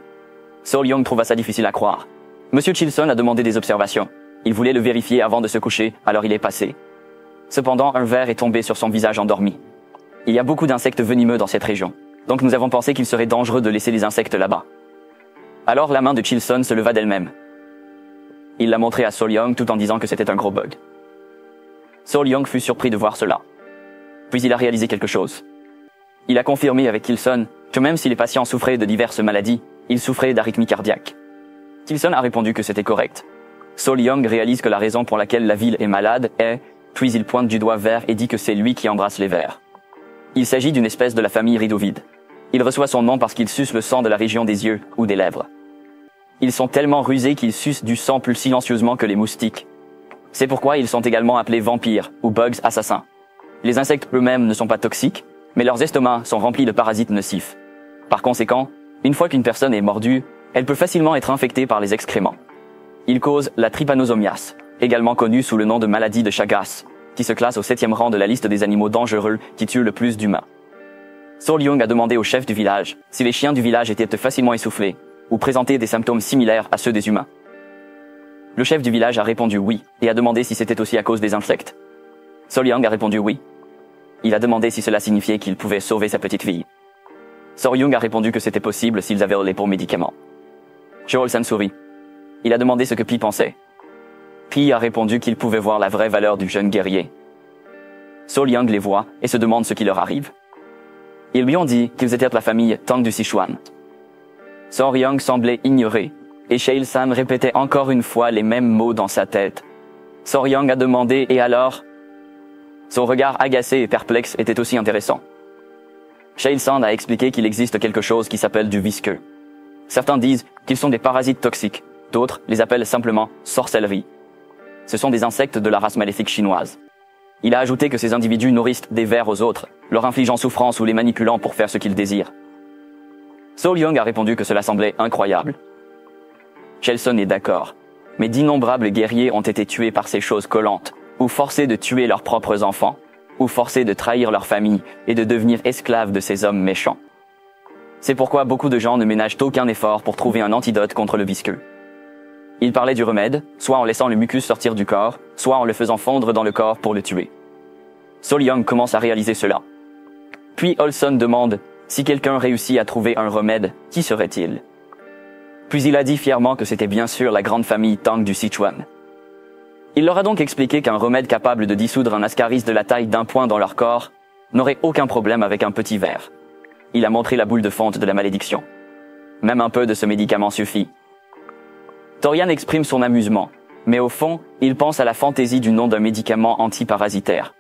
S1: So-Young trouva ça difficile à croire. Monsieur Chilson a demandé des observations. Il voulait le vérifier avant de se coucher, alors il est passé. Cependant, un ver est tombé sur son visage endormi. Il y a beaucoup d'insectes venimeux dans cette région, donc nous avons pensé qu'il serait dangereux de laisser les insectes là-bas. Alors la main de Chilson se leva d'elle-même. Il l'a montré à So-Young tout en disant que c'était un gros bug. So-Young fut surpris de voir cela. Puis il a réalisé quelque chose. Il a confirmé avec Chilson que même si les patients souffraient de diverses maladies, ils souffraient d'arythmie cardiaque. Chilson a répondu que c'était correct. So-Young réalise que la raison pour laquelle la ville est malade est, puis il pointe du doigt vers et dit que c'est lui qui embrasse les vers. Il s'agit d'une espèce de la famille ridovide. Il reçoit son nom parce qu'il suce le sang de la région des yeux ou des lèvres. Ils sont tellement rusés qu'ils sucent du sang plus silencieusement que les moustiques. C'est pourquoi ils sont également appelés vampires ou bugs assassins. Les insectes eux-mêmes ne sont pas toxiques, mais leurs estomacs sont remplis de parasites nocifs. Par conséquent, une fois qu'une personne est mordue, elle peut facilement être infectée par les excréments. Ils causent la trypanosomiase, également connue sous le nom de maladie de Chagas, qui se classe au 7e rang de la liste des animaux dangereux qui tuent le plus d'humains. So-Young a demandé au chef du village si les chiens du village étaient facilement essoufflés ou présentaient des symptômes similaires à ceux des humains. Le chef du village a répondu oui et a demandé si c'était aussi à cause des insectes. So-Young a répondu oui. Il a demandé si cela signifiait qu'il pouvait sauver sa petite fille. So-Young a répondu que c'était possible s'ils avaient les bons médicaments. Cheolsan sourit. Il a demandé ce que Pi pensait. Pi a répondu qu'il pouvait voir la vraie valeur du jeune guerrier. So-Young les voit et se demande ce qui leur arrive. Ils lui ont dit qu'ils étaient de la famille Tang du Sichuan. So-Young semblait ignorer, et Cheolsan répétait encore une fois les mêmes mots dans sa tête. So-Young a demandé et alors? Son regard agacé et perplexe était aussi intéressant. Cheolsan a expliqué qu'il existe quelque chose qui s'appelle du visqueux. Certains disent qu'ils sont des parasites toxiques, d'autres les appellent simplement sorcellerie. Ce sont des insectes de la race maléfique chinoise. Il a ajouté que ces individus nourrissent des vers aux autres, leur infligeant souffrance ou les manipulant pour faire ce qu'ils désirent. So-Young a répondu que cela semblait incroyable. Chelson est d'accord, mais d'innombrables guerriers ont été tués par ces choses collantes, ou forcés de tuer leurs propres enfants, ou forcés de trahir leur famille et de devenir esclaves de ces hommes méchants. C'est pourquoi beaucoup de gens ne ménagent aucun effort pour trouver un antidote contre le visqueux. Il parlait du remède, soit en laissant le mucus sortir du corps, soit en le faisant fondre dans le corps pour le tuer. So-Young commence à réaliser cela. Puis Olson demande si quelqu'un réussit à trouver un remède, qui serait-il? Puis il a dit fièrement que c'était bien sûr la grande famille Tang du Sichuan. Il leur a donc expliqué qu'un remède capable de dissoudre un ascaris de la taille d'un poing dans leur corps n'aurait aucun problème avec un petit verre. Il a montré la boule de fonte de la malédiction. Même un peu de ce médicament suffit. Torian exprime son amusement, mais au fond, il pense à la fantaisie du nom d'un médicament antiparasitaire.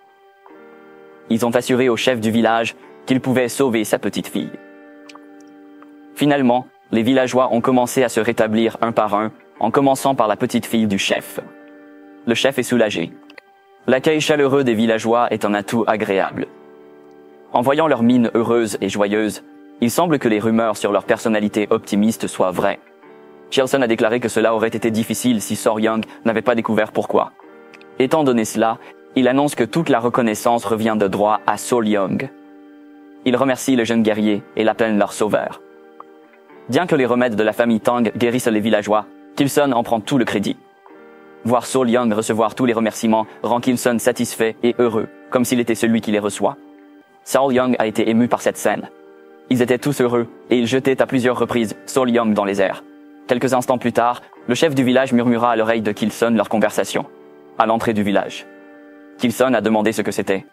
S1: Ils ont assuré au chef du village qu'il pouvait sauver sa petite fille. Finalement, les villageois ont commencé à se rétablir un par un, en commençant par la petite fille du chef. Le chef est soulagé. L'accueil chaleureux des villageois est un atout agréable. En voyant leur mine heureuse et joyeuse, il semble que les rumeurs sur leur personnalité optimiste soient vraies. Chilson a déclaré que cela aurait été difficile si Sor Young n'avait pas découvert pourquoi. Étant donné cela, il annonce que toute la reconnaissance revient de droit à Sol Young. Il remercie le jeune guerrier et l'appelle leur sauveur. Bien que les remèdes de la famille Tang guérissent les villageois, Kilson en prend tout le crédit. Voir Sol Young recevoir tous les remerciements rend Kilson satisfait et heureux, comme s'il était celui qui les reçoit. Sol Young a été ému par cette scène. Ils étaient tous heureux et ils jetaient à plusieurs reprises Sol Young dans les airs. Quelques instants plus tard, le chef du village murmura à l'oreille de Kilson leur conversation, à l'entrée du village. Kilson a demandé ce que c'était.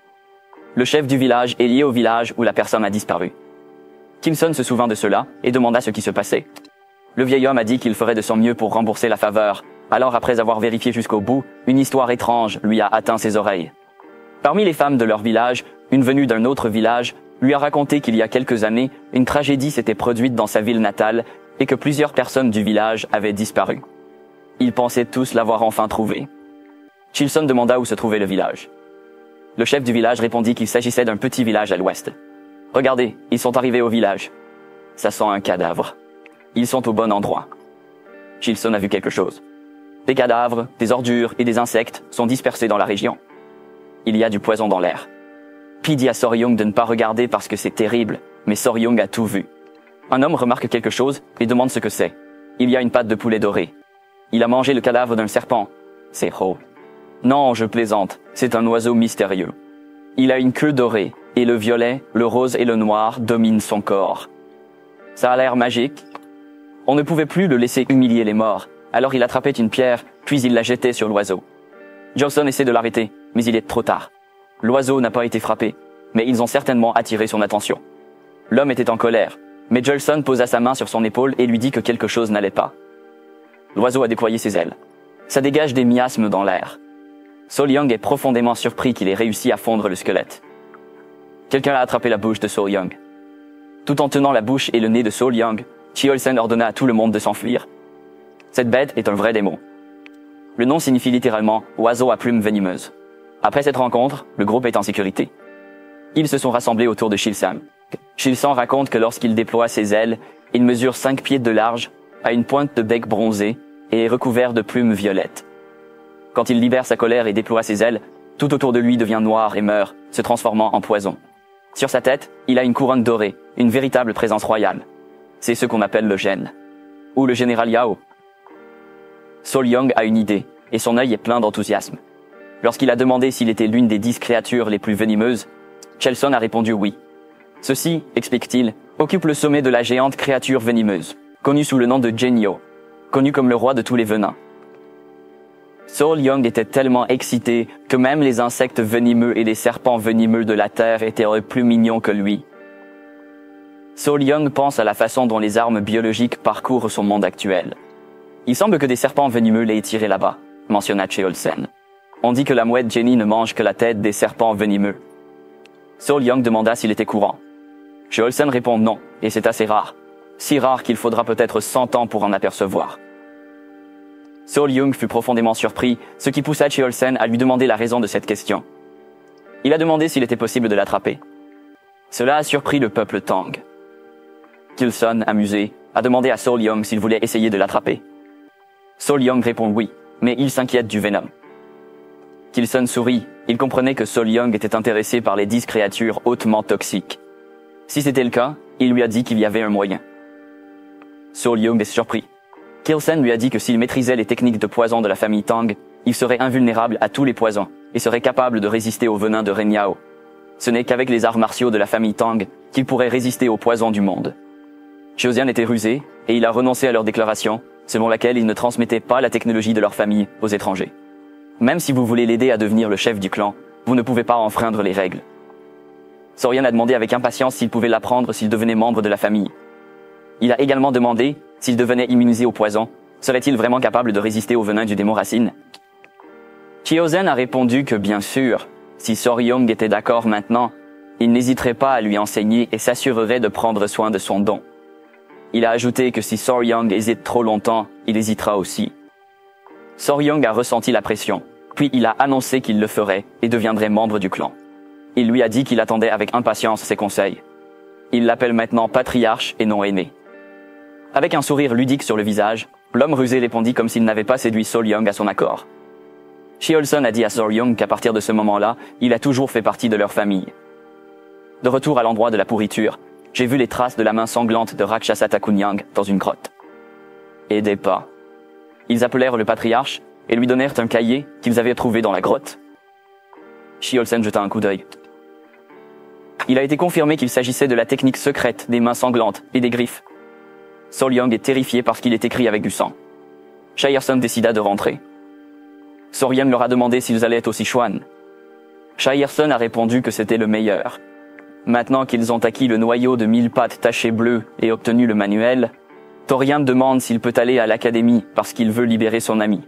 S1: Le chef du village est lié au village où la personne a disparu. Kilson se souvint de cela et demanda ce qui se passait. Le vieil homme a dit qu'il ferait de son mieux pour rembourser la faveur. Alors après avoir vérifié jusqu'au bout, une histoire étrange lui a atteint ses oreilles. Parmi les femmes de leur village, une venue d'un autre village lui a raconté qu'il y a quelques années, une tragédie s'était produite dans sa ville natale et que plusieurs personnes du village avaient disparu. Ils pensaient tous l'avoir enfin trouvé. Chilson demanda où se trouvait le village. Le chef du village répondit qu'il s'agissait d'un petit village à l'ouest. « Regardez, ils sont arrivés au village. Ça sent un cadavre. Ils sont au bon endroit. » Chilson a vu quelque chose. Des cadavres, des ordures et des insectes sont dispersés dans la région. Il y a du poison dans l'air. Pi dit à Sor Young de ne pas regarder parce que c'est terrible, mais Sor Young a tout vu. Un homme remarque quelque chose et demande ce que c'est. Il y a une patte de poulet dorée. Il a mangé le cadavre d'un serpent. C'est Ho. Non, je plaisante, c'est un oiseau mystérieux. Il a une queue dorée, et le violet, le rose et le noir dominent son corps. Ça a l'air magique. On ne pouvait plus le laisser humilier les morts, alors il attrapait une pierre, puis il la jetait sur l'oiseau. Johnson essaie de l'arrêter, mais il est trop tard. L'oiseau n'a pas été frappé, mais ils ont certainement attiré son attention. L'homme était en colère, mais Johnson posa sa main sur son épaule et lui dit que quelque chose n'allait pas. L'oiseau a déployé ses ailes. Ça dégage des miasmes dans l'air. Sol Young est profondément surpris qu'il ait réussi à fondre le squelette. Quelqu'un a attrapé la bouche de Sol Young. Tout en tenant la bouche et le nez de Sol Young, Chiolsen ordonna à tout le monde de s'enfuir. Cette bête est un vrai démon. Le nom signifie littéralement « oiseau à plumes venimeuses ». Après cette rencontre, le groupe est en sécurité. Ils se sont rassemblés autour de Chilsan. Chilsan raconte que lorsqu'il déploie ses ailes, il mesure 5 pieds de large, a une pointe de bec bronzé et est recouvert de plumes violettes. Quand il libère sa colère et déploie ses ailes, tout autour de lui devient noir et meurt, se transformant en poison. Sur sa tête, il a une couronne dorée, une véritable présence royale. C'est ce qu'on appelle le gène. Ou le général Yao. Sol Young a une idée, et son œil est plein d'enthousiasme. Lorsqu'il a demandé s'il était l'une des 10 créatures les plus venimeuses, Chelson a répondu oui. Ceci, explique-t-il, occupe le sommet de la géante créature venimeuse, connue sous le nom de Genyo, connu comme le roi de tous les venins. Sol Young était tellement excité que même les insectes venimeux et les serpents venimeux de la terre étaient plus mignons que lui. Sol Young pense à la façon dont les armes biologiques parcourent son monde actuel. Il semble que des serpents venimeux l'aient tiré là-bas, mentionna Cheolsen. On dit que la mouette Jenny ne mange que la tête des serpents venimeux. Sol Young demanda s'il était courant. Cheolsen répond non, et c'est assez rare. Si rare qu'il faudra peut-être 100 ans pour en apercevoir. Sol Young fut profondément surpris, ce qui poussa Cheolsen à lui demander la raison de cette question. Il a demandé s'il était possible de l'attraper. Cela a surpris le peuple Tang. Kilson, amusé, a demandé à Sol Young s'il voulait essayer de l'attraper. Sol Young répond oui, mais il s'inquiète du venom. Kilson sourit, il comprenait que Sol Young était intéressé par les 10 créatures hautement toxiques. Si c'était le cas, il lui a dit qu'il y avait un moyen. Sol Young est surpris. Kilson lui a dit que s'il maîtrisait les techniques de poison de la famille Tang, il serait invulnérable à tous les poisons et serait capable de résister au venin de Ren Yao. Ce n'est qu'avec les arts martiaux de la famille Tang qu'il pourrait résister aux poisons du monde. Xiaoxian était rusé et il a renoncé à leur déclaration, selon laquelle il ne transmettait pas la technologie de leur famille aux étrangers. Même si vous voulez l'aider à devenir le chef du clan, vous ne pouvez pas enfreindre les règles. Sorian a demandé avec impatience s'il pouvait l'apprendre s'il devenait membre de la famille. Il a également demandé s'il devenait immunisé au poison, serait-il vraiment capable de résister au venin du démon racine? Chiozen a répondu que bien sûr, si Sor Young était d'accord maintenant, il n'hésiterait pas à lui enseigner et s'assurerait de prendre soin de son don. Il a ajouté que si Soryang hésite trop longtemps, il hésitera aussi. Soryang a ressenti la pression, puis il a annoncé qu'il le ferait et deviendrait membre du clan. Il lui a dit qu'il attendait avec impatience ses conseils. Il l'appelle maintenant patriarche et non aîné. Avec un sourire ludique sur le visage, l'homme rusé répondit comme s'il n'avait pas séduit Soryang à son accord. Sheolson a dit à Soryang qu'à partir de ce moment-là, il a toujours fait partie de leur famille. De retour à l'endroit de la pourriture, j'ai vu les traces de la main sanglante de Rakshasa Takunyang dans une grotte. Et des pas. Ils appelèrent le patriarche et lui donnèrent un cahier qu'ils avaient trouvé dans la grotte. Sheolson jeta un coup d'œil. Il a été confirmé qu'il s'agissait de la technique secrète des mains sanglantes et des griffes. Soryang est terrifié parce qu'il est écrit avec du sang. Sheolson décida de rentrer. Soryang leur a demandé s'ils allaient au Sichuan. Sheolson a répondu que c'était le meilleur. Maintenant qu'ils ont acquis le noyau de 1000 pattes taché bleu et obtenu le manuel, Torian demande s'il peut aller à l'académie parce qu'il veut libérer son ami.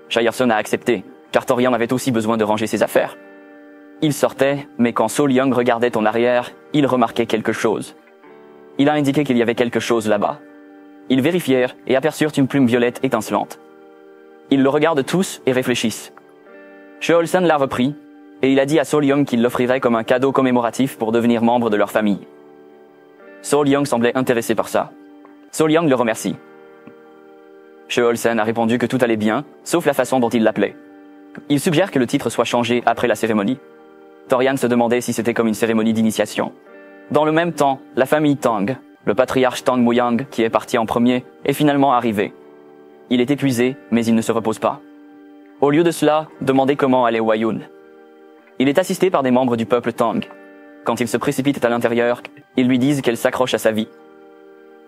S1: Sheolson a accepté, car Torian avait aussi besoin de ranger ses affaires. Il sortait, mais quand Soryang regardait en arrière, il remarquait quelque chose. Il a indiqué qu'il y avait quelque chose là-bas. Ils vérifièrent et aperçurent une plume violette étincelante. Ils le regardent tous et réfléchissent. Sheolson l'a repris, et il a dit à Soryang qu'il l'offrirait comme un cadeau commémoratif pour devenir membre de leur famille. Soryang semblait intéressé par ça. Soryang le remercie. Sheolson a répondu que tout allait bien, sauf la façon dont il l'appelait. Il suggère que le titre soit changé après la cérémonie. Torian se demandait si c'était comme une cérémonie d'initiation. Dans le même temps, la famille Tang, le patriarche Tang Muyang, qui est parti en premier, est finalement arrivé. Il est épuisé, mais il ne se repose pas. Au lieu de cela, demandez comment allait Wayun. Il est assisté par des membres du peuple Tang. Quand ils se précipitent à l'intérieur, ils lui disent qu'elle s'accroche à sa vie.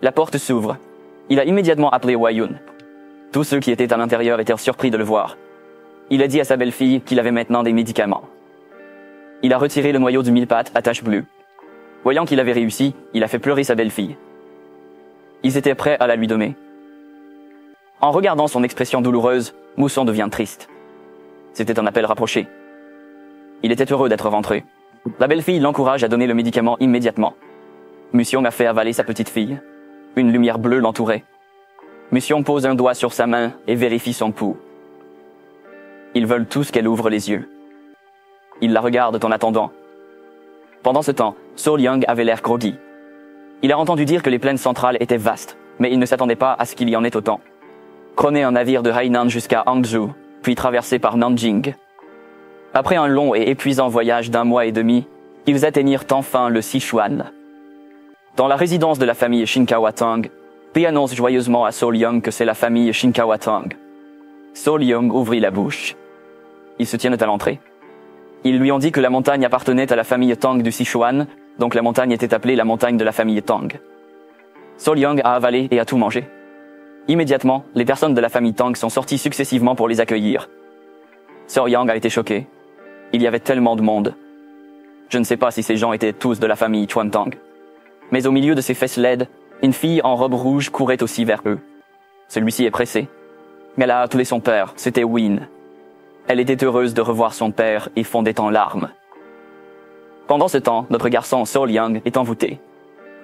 S1: La porte s'ouvre. Il a immédiatement appelé Wayun. Tous ceux qui étaient à l'intérieur étaient surpris de le voir. Il a dit à sa belle-fille qu'il avait maintenant des médicaments. Il a retiré le noyau du 1000 pattes à tache bleue. Voyant qu'il avait réussi, il a fait pleurer sa belle-fille. Ils étaient prêts à la lui donner. En regardant son expression douloureuse, Mousson devient triste. C'était un appel rapproché. Il était heureux d'être rentré. La belle-fille l'encourage à donner le médicament immédiatement. Musion a fait avaler sa petite fille. Une lumière bleue l'entourait. Musion pose un doigt sur sa main et vérifie son pouls. Ils veulent tous qu'elle ouvre les yeux. Ils la regardent en attendant. Pendant ce temps, Soryang avait l'air groggy. Il a entendu dire que les plaines centrales étaient vastes, mais il ne s'attendait pas à ce qu'il y en ait autant. Prenez un navire de Hainan jusqu'à Hangzhou, puis traversé par Nanjing. Après un long et épuisant voyage d'1 mois et demi, ils atteignirent enfin le Sichuan. Dans la résidence de la famille Shinkawa Tang, Pi annonce joyeusement à Soryang que c'est la famille Shinkawa Tang. Soryang ouvrit la bouche. Ils se tiennent à l'entrée. Ils lui ont dit que la montagne appartenait à la famille Tang du Sichuan, donc la montagne était appelée la montagne de la famille Tang. Soryang a avalé et a tout mangé. Immédiatement, les personnes de la famille Tang sont sorties successivement pour les accueillir. Soryang a été choqué. Il y avait tellement de monde. Je ne sais pas si ces gens étaient tous de la famille Chuan Tang. Mais au milieu de ces fesses laides, une fille en robe rouge courait aussi vers eux. Celui-ci est pressé. Elle a appelé son père, c'était Win. Elle était heureuse de revoir son père et fondait en larmes. Pendant ce temps, notre garçon Soryang est envoûté.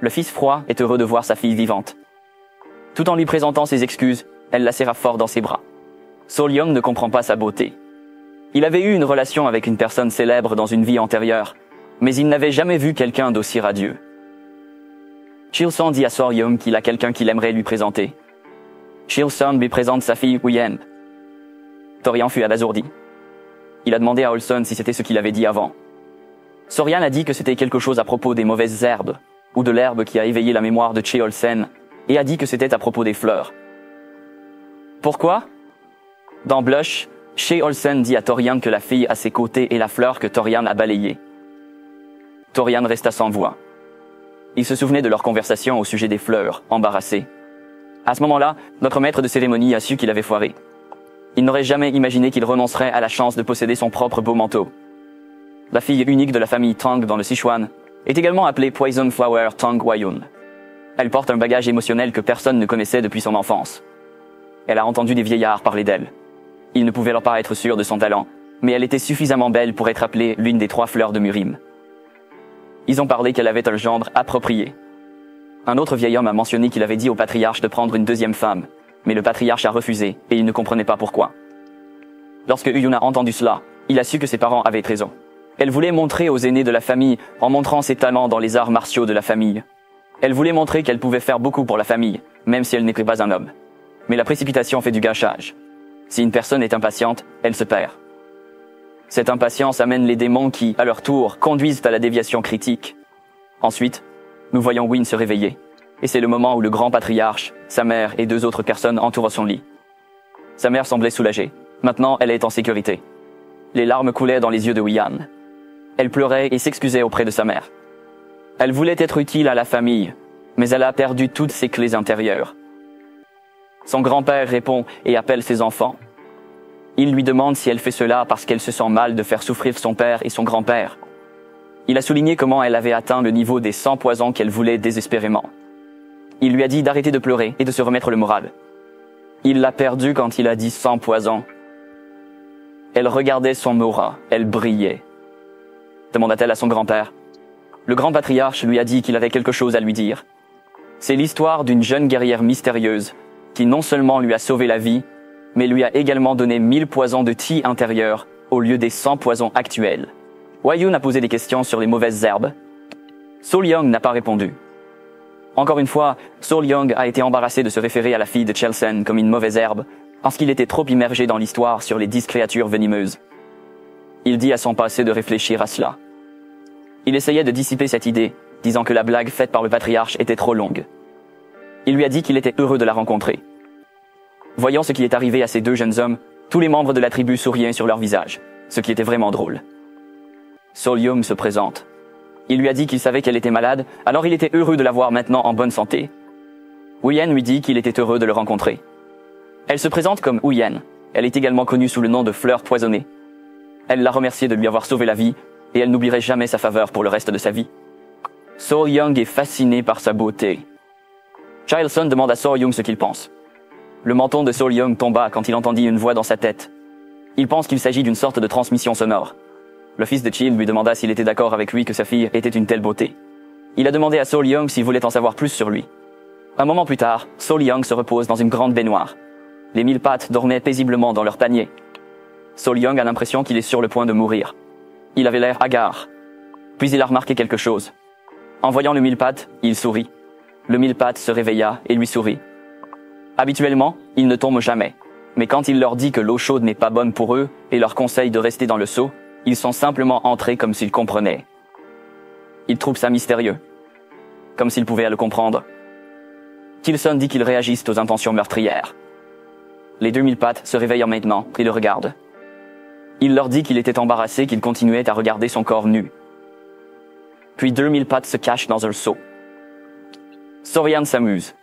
S1: Le fils froid est heureux de voir sa fille vivante. Tout en lui présentant ses excuses, elle la serra fort dans ses bras. Soryang ne comprend pas sa beauté. Il avait eu une relation avec une personne célèbre dans une vie antérieure, mais il n'avait jamais vu quelqu'un d'aussi radieux. Chilson dit à Soryang qu'il a quelqu'un qu'il aimerait lui présenter. Chilson lui présente sa fille Huyen. Torian fut abasourdi. Il a demandé à Olson si c'était ce qu'il avait dit avant. Sorian a dit que c'était quelque chose à propos des mauvaises herbes, ou de l'herbe qui a éveillé la mémoire de Cheolsen, et a dit que c'était à propos des fleurs. Pourquoi? Dans Blush, Cheolsen dit à Torian que la fille à ses côtés est la fleur que Torian a balayée. Torian resta sans voix. Il se souvenait de leur conversation au sujet des fleurs, embarrassé. À ce moment-là, notre maître de cérémonie a su qu'il avait foiré. Il n'aurait jamais imaginé qu'il renoncerait à la chance de posséder son propre beau manteau. La fille unique de la famille Tang dans le Sichuan est également appelée Poison Flower Tang Wayun. Elle porte un bagage émotionnel que personne ne connaissait depuis son enfance. Elle a entendu des vieillards parler d'elle. Ils ne pouvaient pas être sûrs de son talent, mais elle était suffisamment belle pour être appelée l'une des 3 fleurs de Murim. Ils ont parlé qu'elle avait un gendre approprié. Un autre vieil homme a mentionné qu'il avait dit au patriarche de prendre une deuxième femme, mais le patriarche a refusé et il ne comprenait pas pourquoi. Lorsque Uyun a entendu cela, il a su que ses parents avaient raison. Elle voulait montrer aux aînés de la famille en montrant ses talents dans les arts martiaux de la famille. Elle voulait montrer qu'elle pouvait faire beaucoup pour la famille, même si elle n'était pas un homme. Mais la précipitation fait du gâchage. Si une personne est impatiente, elle se perd. Cette impatience amène les démons qui, à leur tour, conduisent à la déviation critique. Ensuite, nous voyons Win se réveiller. Et c'est le moment où le grand patriarche, sa mère et 2 autres personnes entourent son lit. Sa mère semblait soulagée. Maintenant, elle est en sécurité. Les larmes coulaient dans les yeux de Wian. Elle pleurait et s'excusait auprès de sa mère. Elle voulait être utile à la famille, mais elle a perdu toutes ses clés intérieures. Son grand-père répond et appelle ses enfants. Il lui demande si elle fait cela parce qu'elle se sent mal de faire souffrir son père et son grand-père. Il a souligné comment elle avait atteint le niveau des 100 poisons qu'elle voulait désespérément. Il lui a dit d'arrêter de pleurer et de se remettre le moral. Il l'a perdu quand il a dit 100 poisons. Elle regardait son aura, elle brillait. Demanda-t-elle à son grand-père. Le grand patriarche lui a dit qu'il avait quelque chose à lui dire. C'est l'histoire d'une jeune guerrière mystérieuse qui non seulement lui a sauvé la vie, mais lui a également donné 1000 poisons de Ti intérieur au lieu des 100 poisons actuels. Wayun a posé des questions sur les mauvaises herbes. So Young n'a pas répondu. Encore une fois, So Young a été embarrassé de se référer à la fille de Chelsen comme une mauvaise herbe parce qu'il était trop immergé dans l'histoire sur les 10 créatures venimeuses. Il dit à son passé de réfléchir à cela. Il essayait de dissiper cette idée, disant que la blague faite par le patriarche était trop longue. Il lui a dit qu'il était heureux de la rencontrer. Voyant ce qui est arrivé à ces 2 jeunes hommes, tous les membres de la tribu souriaient sur leur visage, ce qui était vraiment drôle. Solium se présente. Il lui a dit qu'il savait qu'elle était malade, alors il était heureux de la voir maintenant en bonne santé. Uyen lui dit qu'il était heureux de le rencontrer. Elle se présente comme Uyen. Elle est également connue sous le nom de Fleur Poisonnée. Elle l'a remercié de lui avoir sauvé la vie, et elle n'oublierait jamais sa faveur pour le reste de sa vie. So Young est fasciné par sa beauté. Chilson demande à So Young ce qu'il pense. Le menton de So Young tomba quand il entendit une voix dans sa tête. Il pense qu'il s'agit d'une sorte de transmission sonore. Le fils de Chill lui demanda s'il était d'accord avec lui que sa fille était une telle beauté. Il a demandé à So Young s'il voulait en savoir plus sur lui. Un moment plus tard, So Young se repose dans une grande baignoire. Les 1000 pattes dormaient paisiblement dans leur panier. So Young a l'impression qu'il est sur le point de mourir. Il avait l'air hagard. Puis il a remarqué quelque chose. En voyant le 1000 pattes, il sourit. Le 1000 pattes se réveilla et lui sourit. Habituellement, ils ne tombent jamais. Mais quand il leur dit que l'eau chaude n'est pas bonne pour eux et leur conseille de rester dans le seau, ils sont simplement entrés comme s'ils comprenaient. Ils trouvent ça mystérieux. Comme s'ils pouvaient le comprendre. Kilson dit qu'ils réagissent aux intentions meurtrières. Les 2000 pattes se réveillent maintenant et le regardent. Il leur dit qu'il était embarrassé qu'il continuait à regarder son corps nu. Puis 2000 pattes se cachent dans un seau. Sorian s'amuse.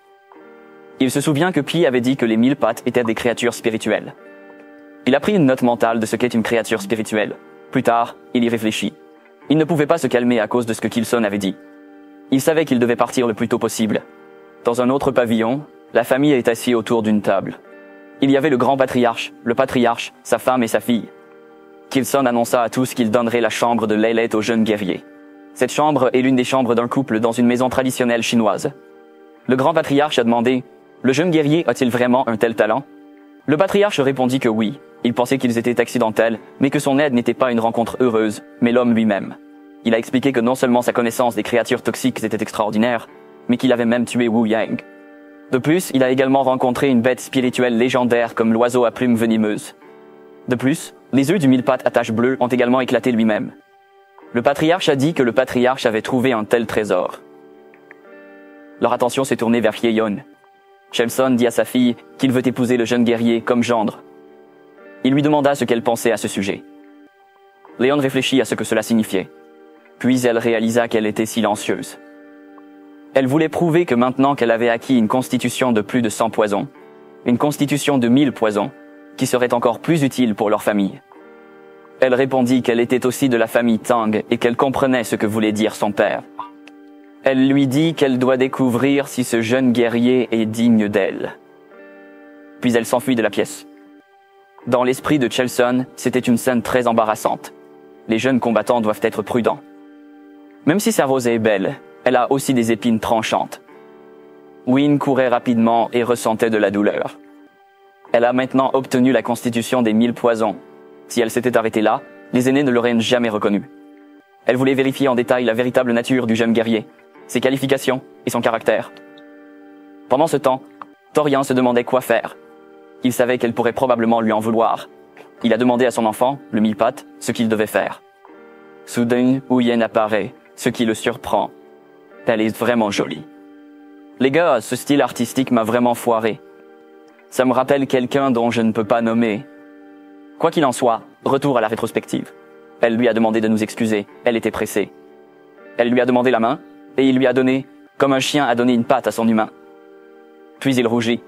S1: Il se souvient que Pli avait dit que les 1000 pattes étaient des créatures spirituelles. Il a pris une note mentale de ce qu'est une créature spirituelle. Plus tard, il y réfléchit. Il ne pouvait pas se calmer à cause de ce que Kilson avait dit. Il savait qu'il devait partir le plus tôt possible. Dans un autre pavillon, la famille est assise autour d'une table. Il y avait le grand patriarche, le patriarche, sa femme et sa fille. Kilson annonça à tous qu'il donnerait la chambre de Leylet au jeune guerrier. Cette chambre est l'une des chambres d'un couple dans une maison traditionnelle chinoise. Le grand patriarche a demandé « Le jeune guerrier a-t-il vraiment un tel talent ?» Le patriarche répondit que oui, il pensait qu'ils étaient accidentels, mais que son aide n'était pas une rencontre heureuse, mais l'homme lui-même. Il a expliqué que non seulement sa connaissance des créatures toxiques était extraordinaire, mais qu'il avait même tué Wu Yang. De plus, il a également rencontré une bête spirituelle légendaire comme l'oiseau à plumes venimeuses. De plus, les œufs du 1000 pattes à taches bleues ont également éclaté lui-même. Le patriarche a dit que le patriarche avait trouvé un tel trésor. Leur attention s'est tournée vers Yeon. Chelson dit à sa fille qu'il veut épouser le jeune guerrier comme gendre. Il lui demanda ce qu'elle pensait à ce sujet. Léon réfléchit à ce que cela signifiait. Puis elle réalisa qu'elle était silencieuse. Elle voulait prouver que maintenant qu'elle avait acquis une constitution de plus de 100 poisons, une constitution de 1000 poisons, qui serait encore plus utile pour leur famille. Elle répondit qu'elle était aussi de la famille Tang et qu'elle comprenait ce que voulait dire son père. Elle lui dit qu'elle doit découvrir si ce jeune guerrier est digne d'elle. Puis elle s'enfuit de la pièce. Dans l'esprit de Chelson, c'était une scène très embarrassante. Les jeunes combattants doivent être prudents. Même si sa rosée est belle, elle a aussi des épines tranchantes. Win courait rapidement et ressentait de la douleur. Elle a maintenant obtenu la constitution des 1000 poisons. Si elle s'était arrêtée là, les aînés ne l'auraient jamais reconnue. Elle voulait vérifier en détail la véritable nature du jeune guerrier, ses qualifications et son caractère. Pendant ce temps, Torian se demandait quoi faire. Il savait qu'elle pourrait probablement lui en vouloir. Il a demandé à son enfant, le mille-pattes, ce qu'il devait faire. Soudain, Huyen apparaît, ce qui le surprend. Elle est vraiment jolie. Les gars, ce style artistique m'a vraiment foiré. Ça me rappelle quelqu'un dont je ne peux pas nommer. Quoi qu'il en soit, retour à la rétrospective. Elle lui a demandé de nous excuser, elle était pressée. Elle lui a demandé la main, et il lui a donné, comme un chien a donné une patte à son humain. Puis il rougit.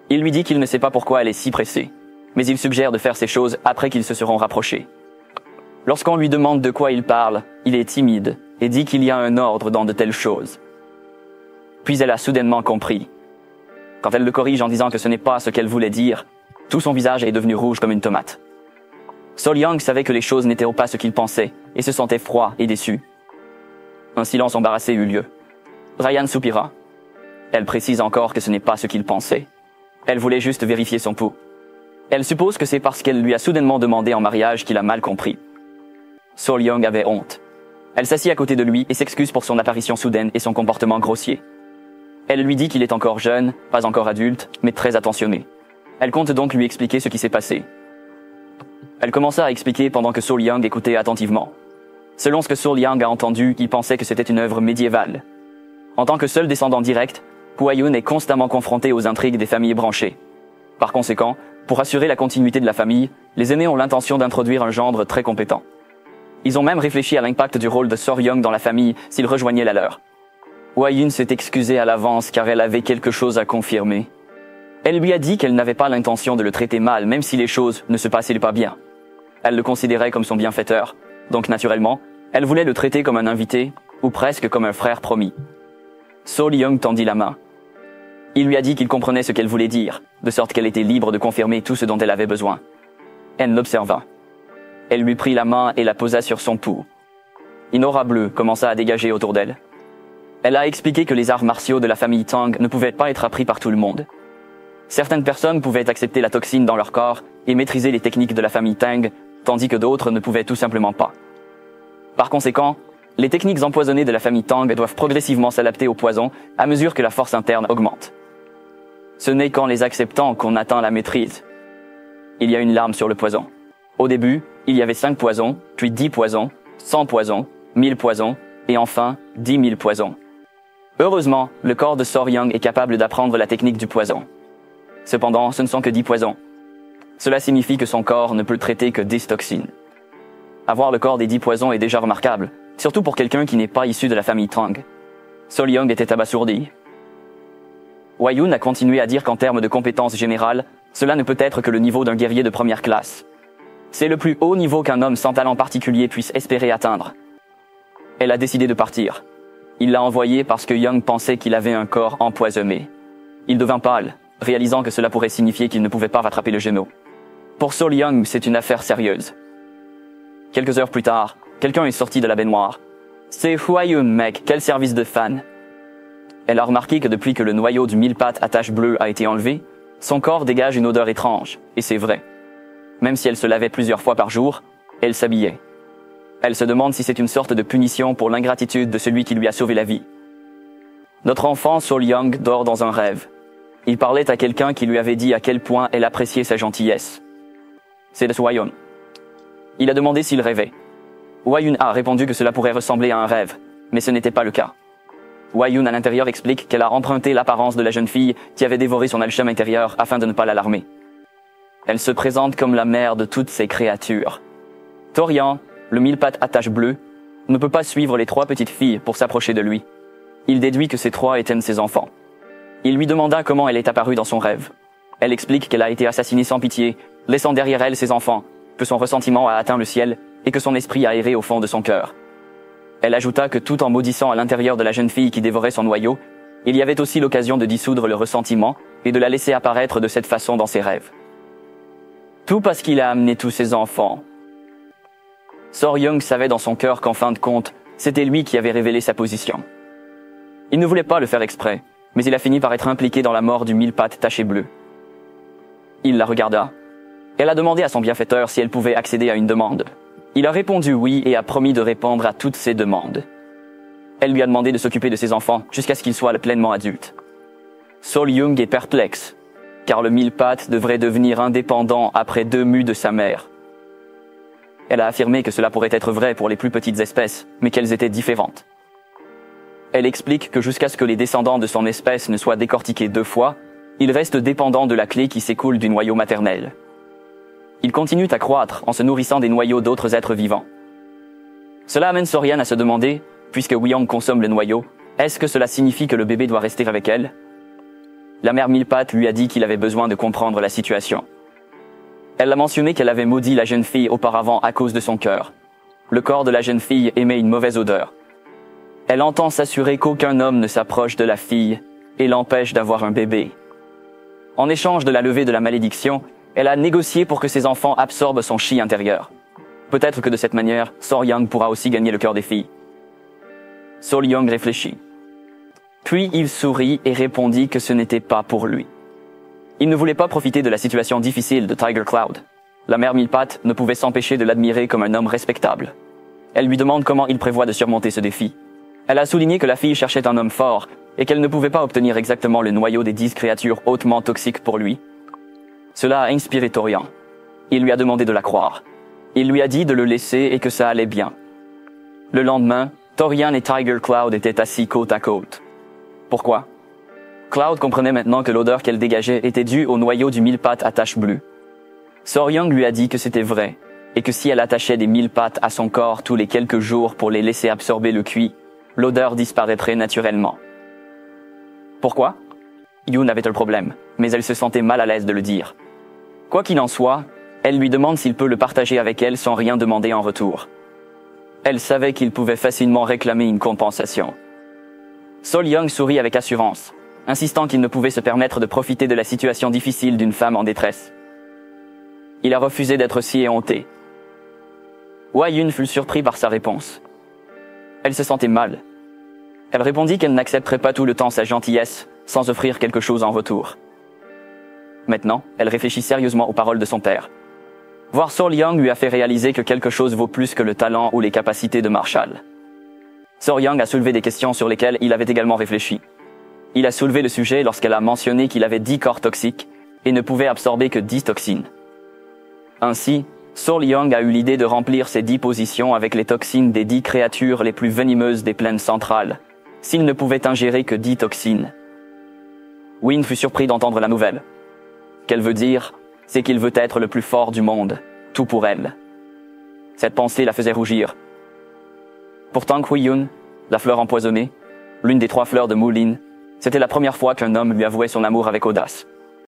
S1: Il lui dit qu'il ne sait pas pourquoi elle est si pressée, mais il suggère de faire ces choses après qu'ils se seront rapprochés. Lorsqu'on lui demande de quoi il parle, il est timide et dit qu'il y a un ordre dans de telles choses. Puis elle a soudainement compris. Quand elle le corrige en disant que ce n'est pas ce qu'elle voulait dire, tout son visage est devenu rouge comme une tomate. Sol Young savait que les choses n'étaient pas ce qu'il pensait et se sentait froid et déçu. Un silence embarrassé eut lieu. Ryan soupira. Elle précise encore que ce n'est pas ce qu'il pensait. Elle voulait juste vérifier son pouls. Elle suppose que c'est parce qu'elle lui a soudainement demandé en mariage qu'il a mal compris. Sol Young avait honte. Elle s'assit à côté de lui et s'excuse pour son apparition soudaine et son comportement grossier. Elle lui dit qu'il est encore jeune, pas encore adulte, mais très attentionné. Elle compte donc lui expliquer ce qui s'est passé. Elle commença à expliquer pendant que Sol Young écoutait attentivement. Selon ce que Sol Young a entendu, il pensait que c'était une œuvre médiévale. En tant que seul descendant direct, Huayun est constamment confronté aux intrigues des familles branchées. Par conséquent, pour assurer la continuité de la famille, les aînés ont l'intention d'introduire un gendre très compétent. Ils ont même réfléchi à l'impact du rôle de Sol Young dans la famille s'il rejoignait la leur. Huayun s'est excusée à l'avance car elle avait quelque chose à confirmer. Elle lui a dit qu'elle n'avait pas l'intention de le traiter mal même si les choses ne se passaient pas bien. Elle le considérait comme son bienfaiteur, donc naturellement, elle voulait le traiter comme un invité, ou presque comme un frère promis. Sol Young tendit la main. Il lui a dit qu'il comprenait ce qu'elle voulait dire, de sorte qu'elle était libre de confirmer tout ce dont elle avait besoin. Elle l'observa. Elle lui prit la main et la posa sur son pouls. Une aura bleue commença à dégager autour d'elle. Elle a expliqué que les arts martiaux de la famille Tang ne pouvaient pas être appris par tout le monde. Certaines personnes pouvaient accepter la toxine dans leur corps et maîtriser les techniques de la famille Tang, tandis que d'autres ne pouvaient tout simplement pas. Par conséquent, les techniques empoisonnées de la famille Tang doivent progressivement s'adapter au poison à mesure que la force interne augmente. Ce n'est qu'en les acceptant qu'on atteint la maîtrise. Il y a une larme sur le poison. Au début, il y avait 5 poisons, puis 10 poisons, 100 poisons, 1000 poisons, et enfin 10 000 poisons. Heureusement, le corps de Sol Young est capable d'apprendre la technique du poison. Cependant, ce ne sont que 10 poisons. Cela signifie que son corps ne peut traiter que 10 toxines. Avoir le corps des 10 poisons est déjà remarquable, surtout pour quelqu'un qui n'est pas issu de la famille Tang. Sol Young était abasourdi. Huayun a continué à dire qu'en termes de compétences générales, cela ne peut être que le niveau d'un guerrier de première classe. C'est le plus haut niveau qu'un homme sans talent particulier puisse espérer atteindre. Elle a décidé de partir. Il l'a envoyé parce que Young pensait qu'il avait un corps empoisonné. Il devint pâle, réalisant que cela pourrait signifier qu'il ne pouvait pas rattraper le Gémeaux. Pour Sol Young, c'est une affaire sérieuse. Quelques heures plus tard, quelqu'un est sorti de la baignoire. C'est Huayun, mec, quel service de fan. Elle a remarqué que depuis que le noyau du mille-pattes à taches bleues a été enlevé, son corps dégage une odeur étrange, et c'est vrai. Même si elle se lavait plusieurs fois par jour, elle s'habillait. Elle se demande si c'est une sorte de punition pour l'ingratitude de celui qui lui a sauvé la vie. Notre enfant Sol Young dort dans un rêve. Il parlait à quelqu'un qui lui avait dit à quel point elle appréciait sa gentillesse. C'est de Huayun. Il a demandé s'il rêvait. Huayun a répondu que cela pourrait ressembler à un rêve, mais ce n'était pas le cas. Huayun à l'intérieur explique qu'elle a emprunté l'apparence de la jeune fille qui avait dévoré son alchème intérieur afin de ne pas l'alarmer. Elle se présente comme la mère de toutes ces créatures. Torian, le mille-pattes à taches bleues, ne peut pas suivre les 3 petites filles pour s'approcher de lui. Il déduit que ces 3 étaient ses enfants. Il lui demanda comment elle est apparue dans son rêve. Elle explique qu'elle a été assassinée sans pitié, laissant derrière elle ses enfants, que son ressentiment a atteint le ciel et que son esprit a erré au fond de son cœur. Elle ajouta que tout en maudissant à l'intérieur de la jeune fille qui dévorait son noyau, il y avait aussi l'occasion de dissoudre le ressentiment et de la laisser apparaître de cette façon dans ses rêves. Tout parce qu'il a amené tous ses enfants. Sol Young savait dans son cœur qu'en fin de compte, c'était lui qui avait révélé sa position. Il ne voulait pas le faire exprès, mais il a fini par être impliqué dans la mort du mille-pattes taché bleu. Il la regarda. Elle a demandé à son bienfaiteur si elle pouvait accéder à une demande. Il a répondu oui et a promis de répondre à toutes ses demandes. Elle lui a demandé de s'occuper de ses enfants jusqu'à ce qu'ils soient pleinement adultes. Sol Young est perplexe, car le mille-pattes devrait devenir indépendant après 2 mues de sa mère. Elle a affirmé que cela pourrait être vrai pour les plus petites espèces, mais qu'elles étaient différentes. Elle explique que jusqu'à ce que les descendants de son espèce ne soient décortiqués 2 fois, il reste dépendant de la clé qui s'écoule du noyau maternel. Il continue à croître en se nourrissant des noyaux d'autres êtres vivants. Cela amène Sorian à se demander, puisque Wyong consomme le noyau, est-ce que cela signifie que le bébé doit rester avec elle? La mère mille-pattes lui a dit qu'il avait besoin de comprendre la situation. Elle a mentionné qu'elle avait maudit la jeune fille auparavant à cause de son cœur. Le corps de la jeune fille émet une mauvaise odeur. Elle entend s'assurer qu'aucun homme ne s'approche de la fille et l'empêche d'avoir un bébé. En échange de la levée de la malédiction, elle a négocié pour que ses enfants absorbent son chi intérieur. Peut-être que de cette manière, Sol Young pourra aussi gagner le cœur des filles. Sol Young réfléchit. Puis il sourit et répondit que ce n'était pas pour lui. Il ne voulait pas profiter de la situation difficile de Tiger Cloud. La mère mille-pattes ne pouvait s'empêcher de l'admirer comme un homme respectable. Elle lui demande comment il prévoit de surmonter ce défi. Elle a souligné que la fille cherchait un homme fort et qu'elle ne pouvait pas obtenir exactement le noyau des 10 créatures hautement toxiques pour lui. Cela a inspiré Torian. Il lui a demandé de la croire. Il lui a dit de le laisser et que ça allait bien. Le lendemain, Torian et Tiger Cloud étaient assis côte à côte. Pourquoi? Cloud comprenait maintenant que l'odeur qu'elle dégageait était due au noyau du mille-pattes à taches bleues. Sol Young lui a dit que c'était vrai, et que si elle attachait des mille-pattes à son corps tous les quelques jours pour les laisser absorber le cuit, l'odeur disparaîtrait naturellement. Pourquoi? Yoon avait un problème, mais elle se sentait mal à l'aise de le dire. Quoi qu'il en soit, elle lui demande s'il peut le partager avec elle sans rien demander en retour. Elle savait qu'il pouvait facilement réclamer une compensation. Sol Young sourit avec assurance, insistant qu'il ne pouvait se permettre de profiter de la situation difficile d'une femme en détresse. Il a refusé d'être si éhonté. Hwa Yun fut surpris par sa réponse. Elle se sentait mal. Elle répondit qu'elle n'accepterait pas tout le temps sa gentillesse sans offrir quelque chose en retour. Maintenant, elle réfléchit sérieusement aux paroles de son père. Voir Sol Young lui a fait réaliser que quelque chose vaut plus que le talent ou les capacités de Marshall. Sol Young a soulevé des questions sur lesquelles il avait également réfléchi. Il a soulevé le sujet lorsqu'elle a mentionné qu'il avait 10 corps toxiques et ne pouvait absorber que 10 toxines. Ainsi, Sol Young a eu l'idée de remplir ces 10 positions avec les toxines des 10 créatures les plus venimeuses des plaines centrales, s'il ne pouvait ingérer que 10 toxines. Win fut surpris d'entendre la nouvelle. Qu'elle veut dire, c'est qu'il veut être le plus fort du monde, tout pour elle. Cette pensée la faisait rougir. Pourtant, Hui-Yun, la fleur empoisonnée, l'une des 3 fleurs de Moulin, c'était la première fois qu'un homme lui avouait son amour avec audace.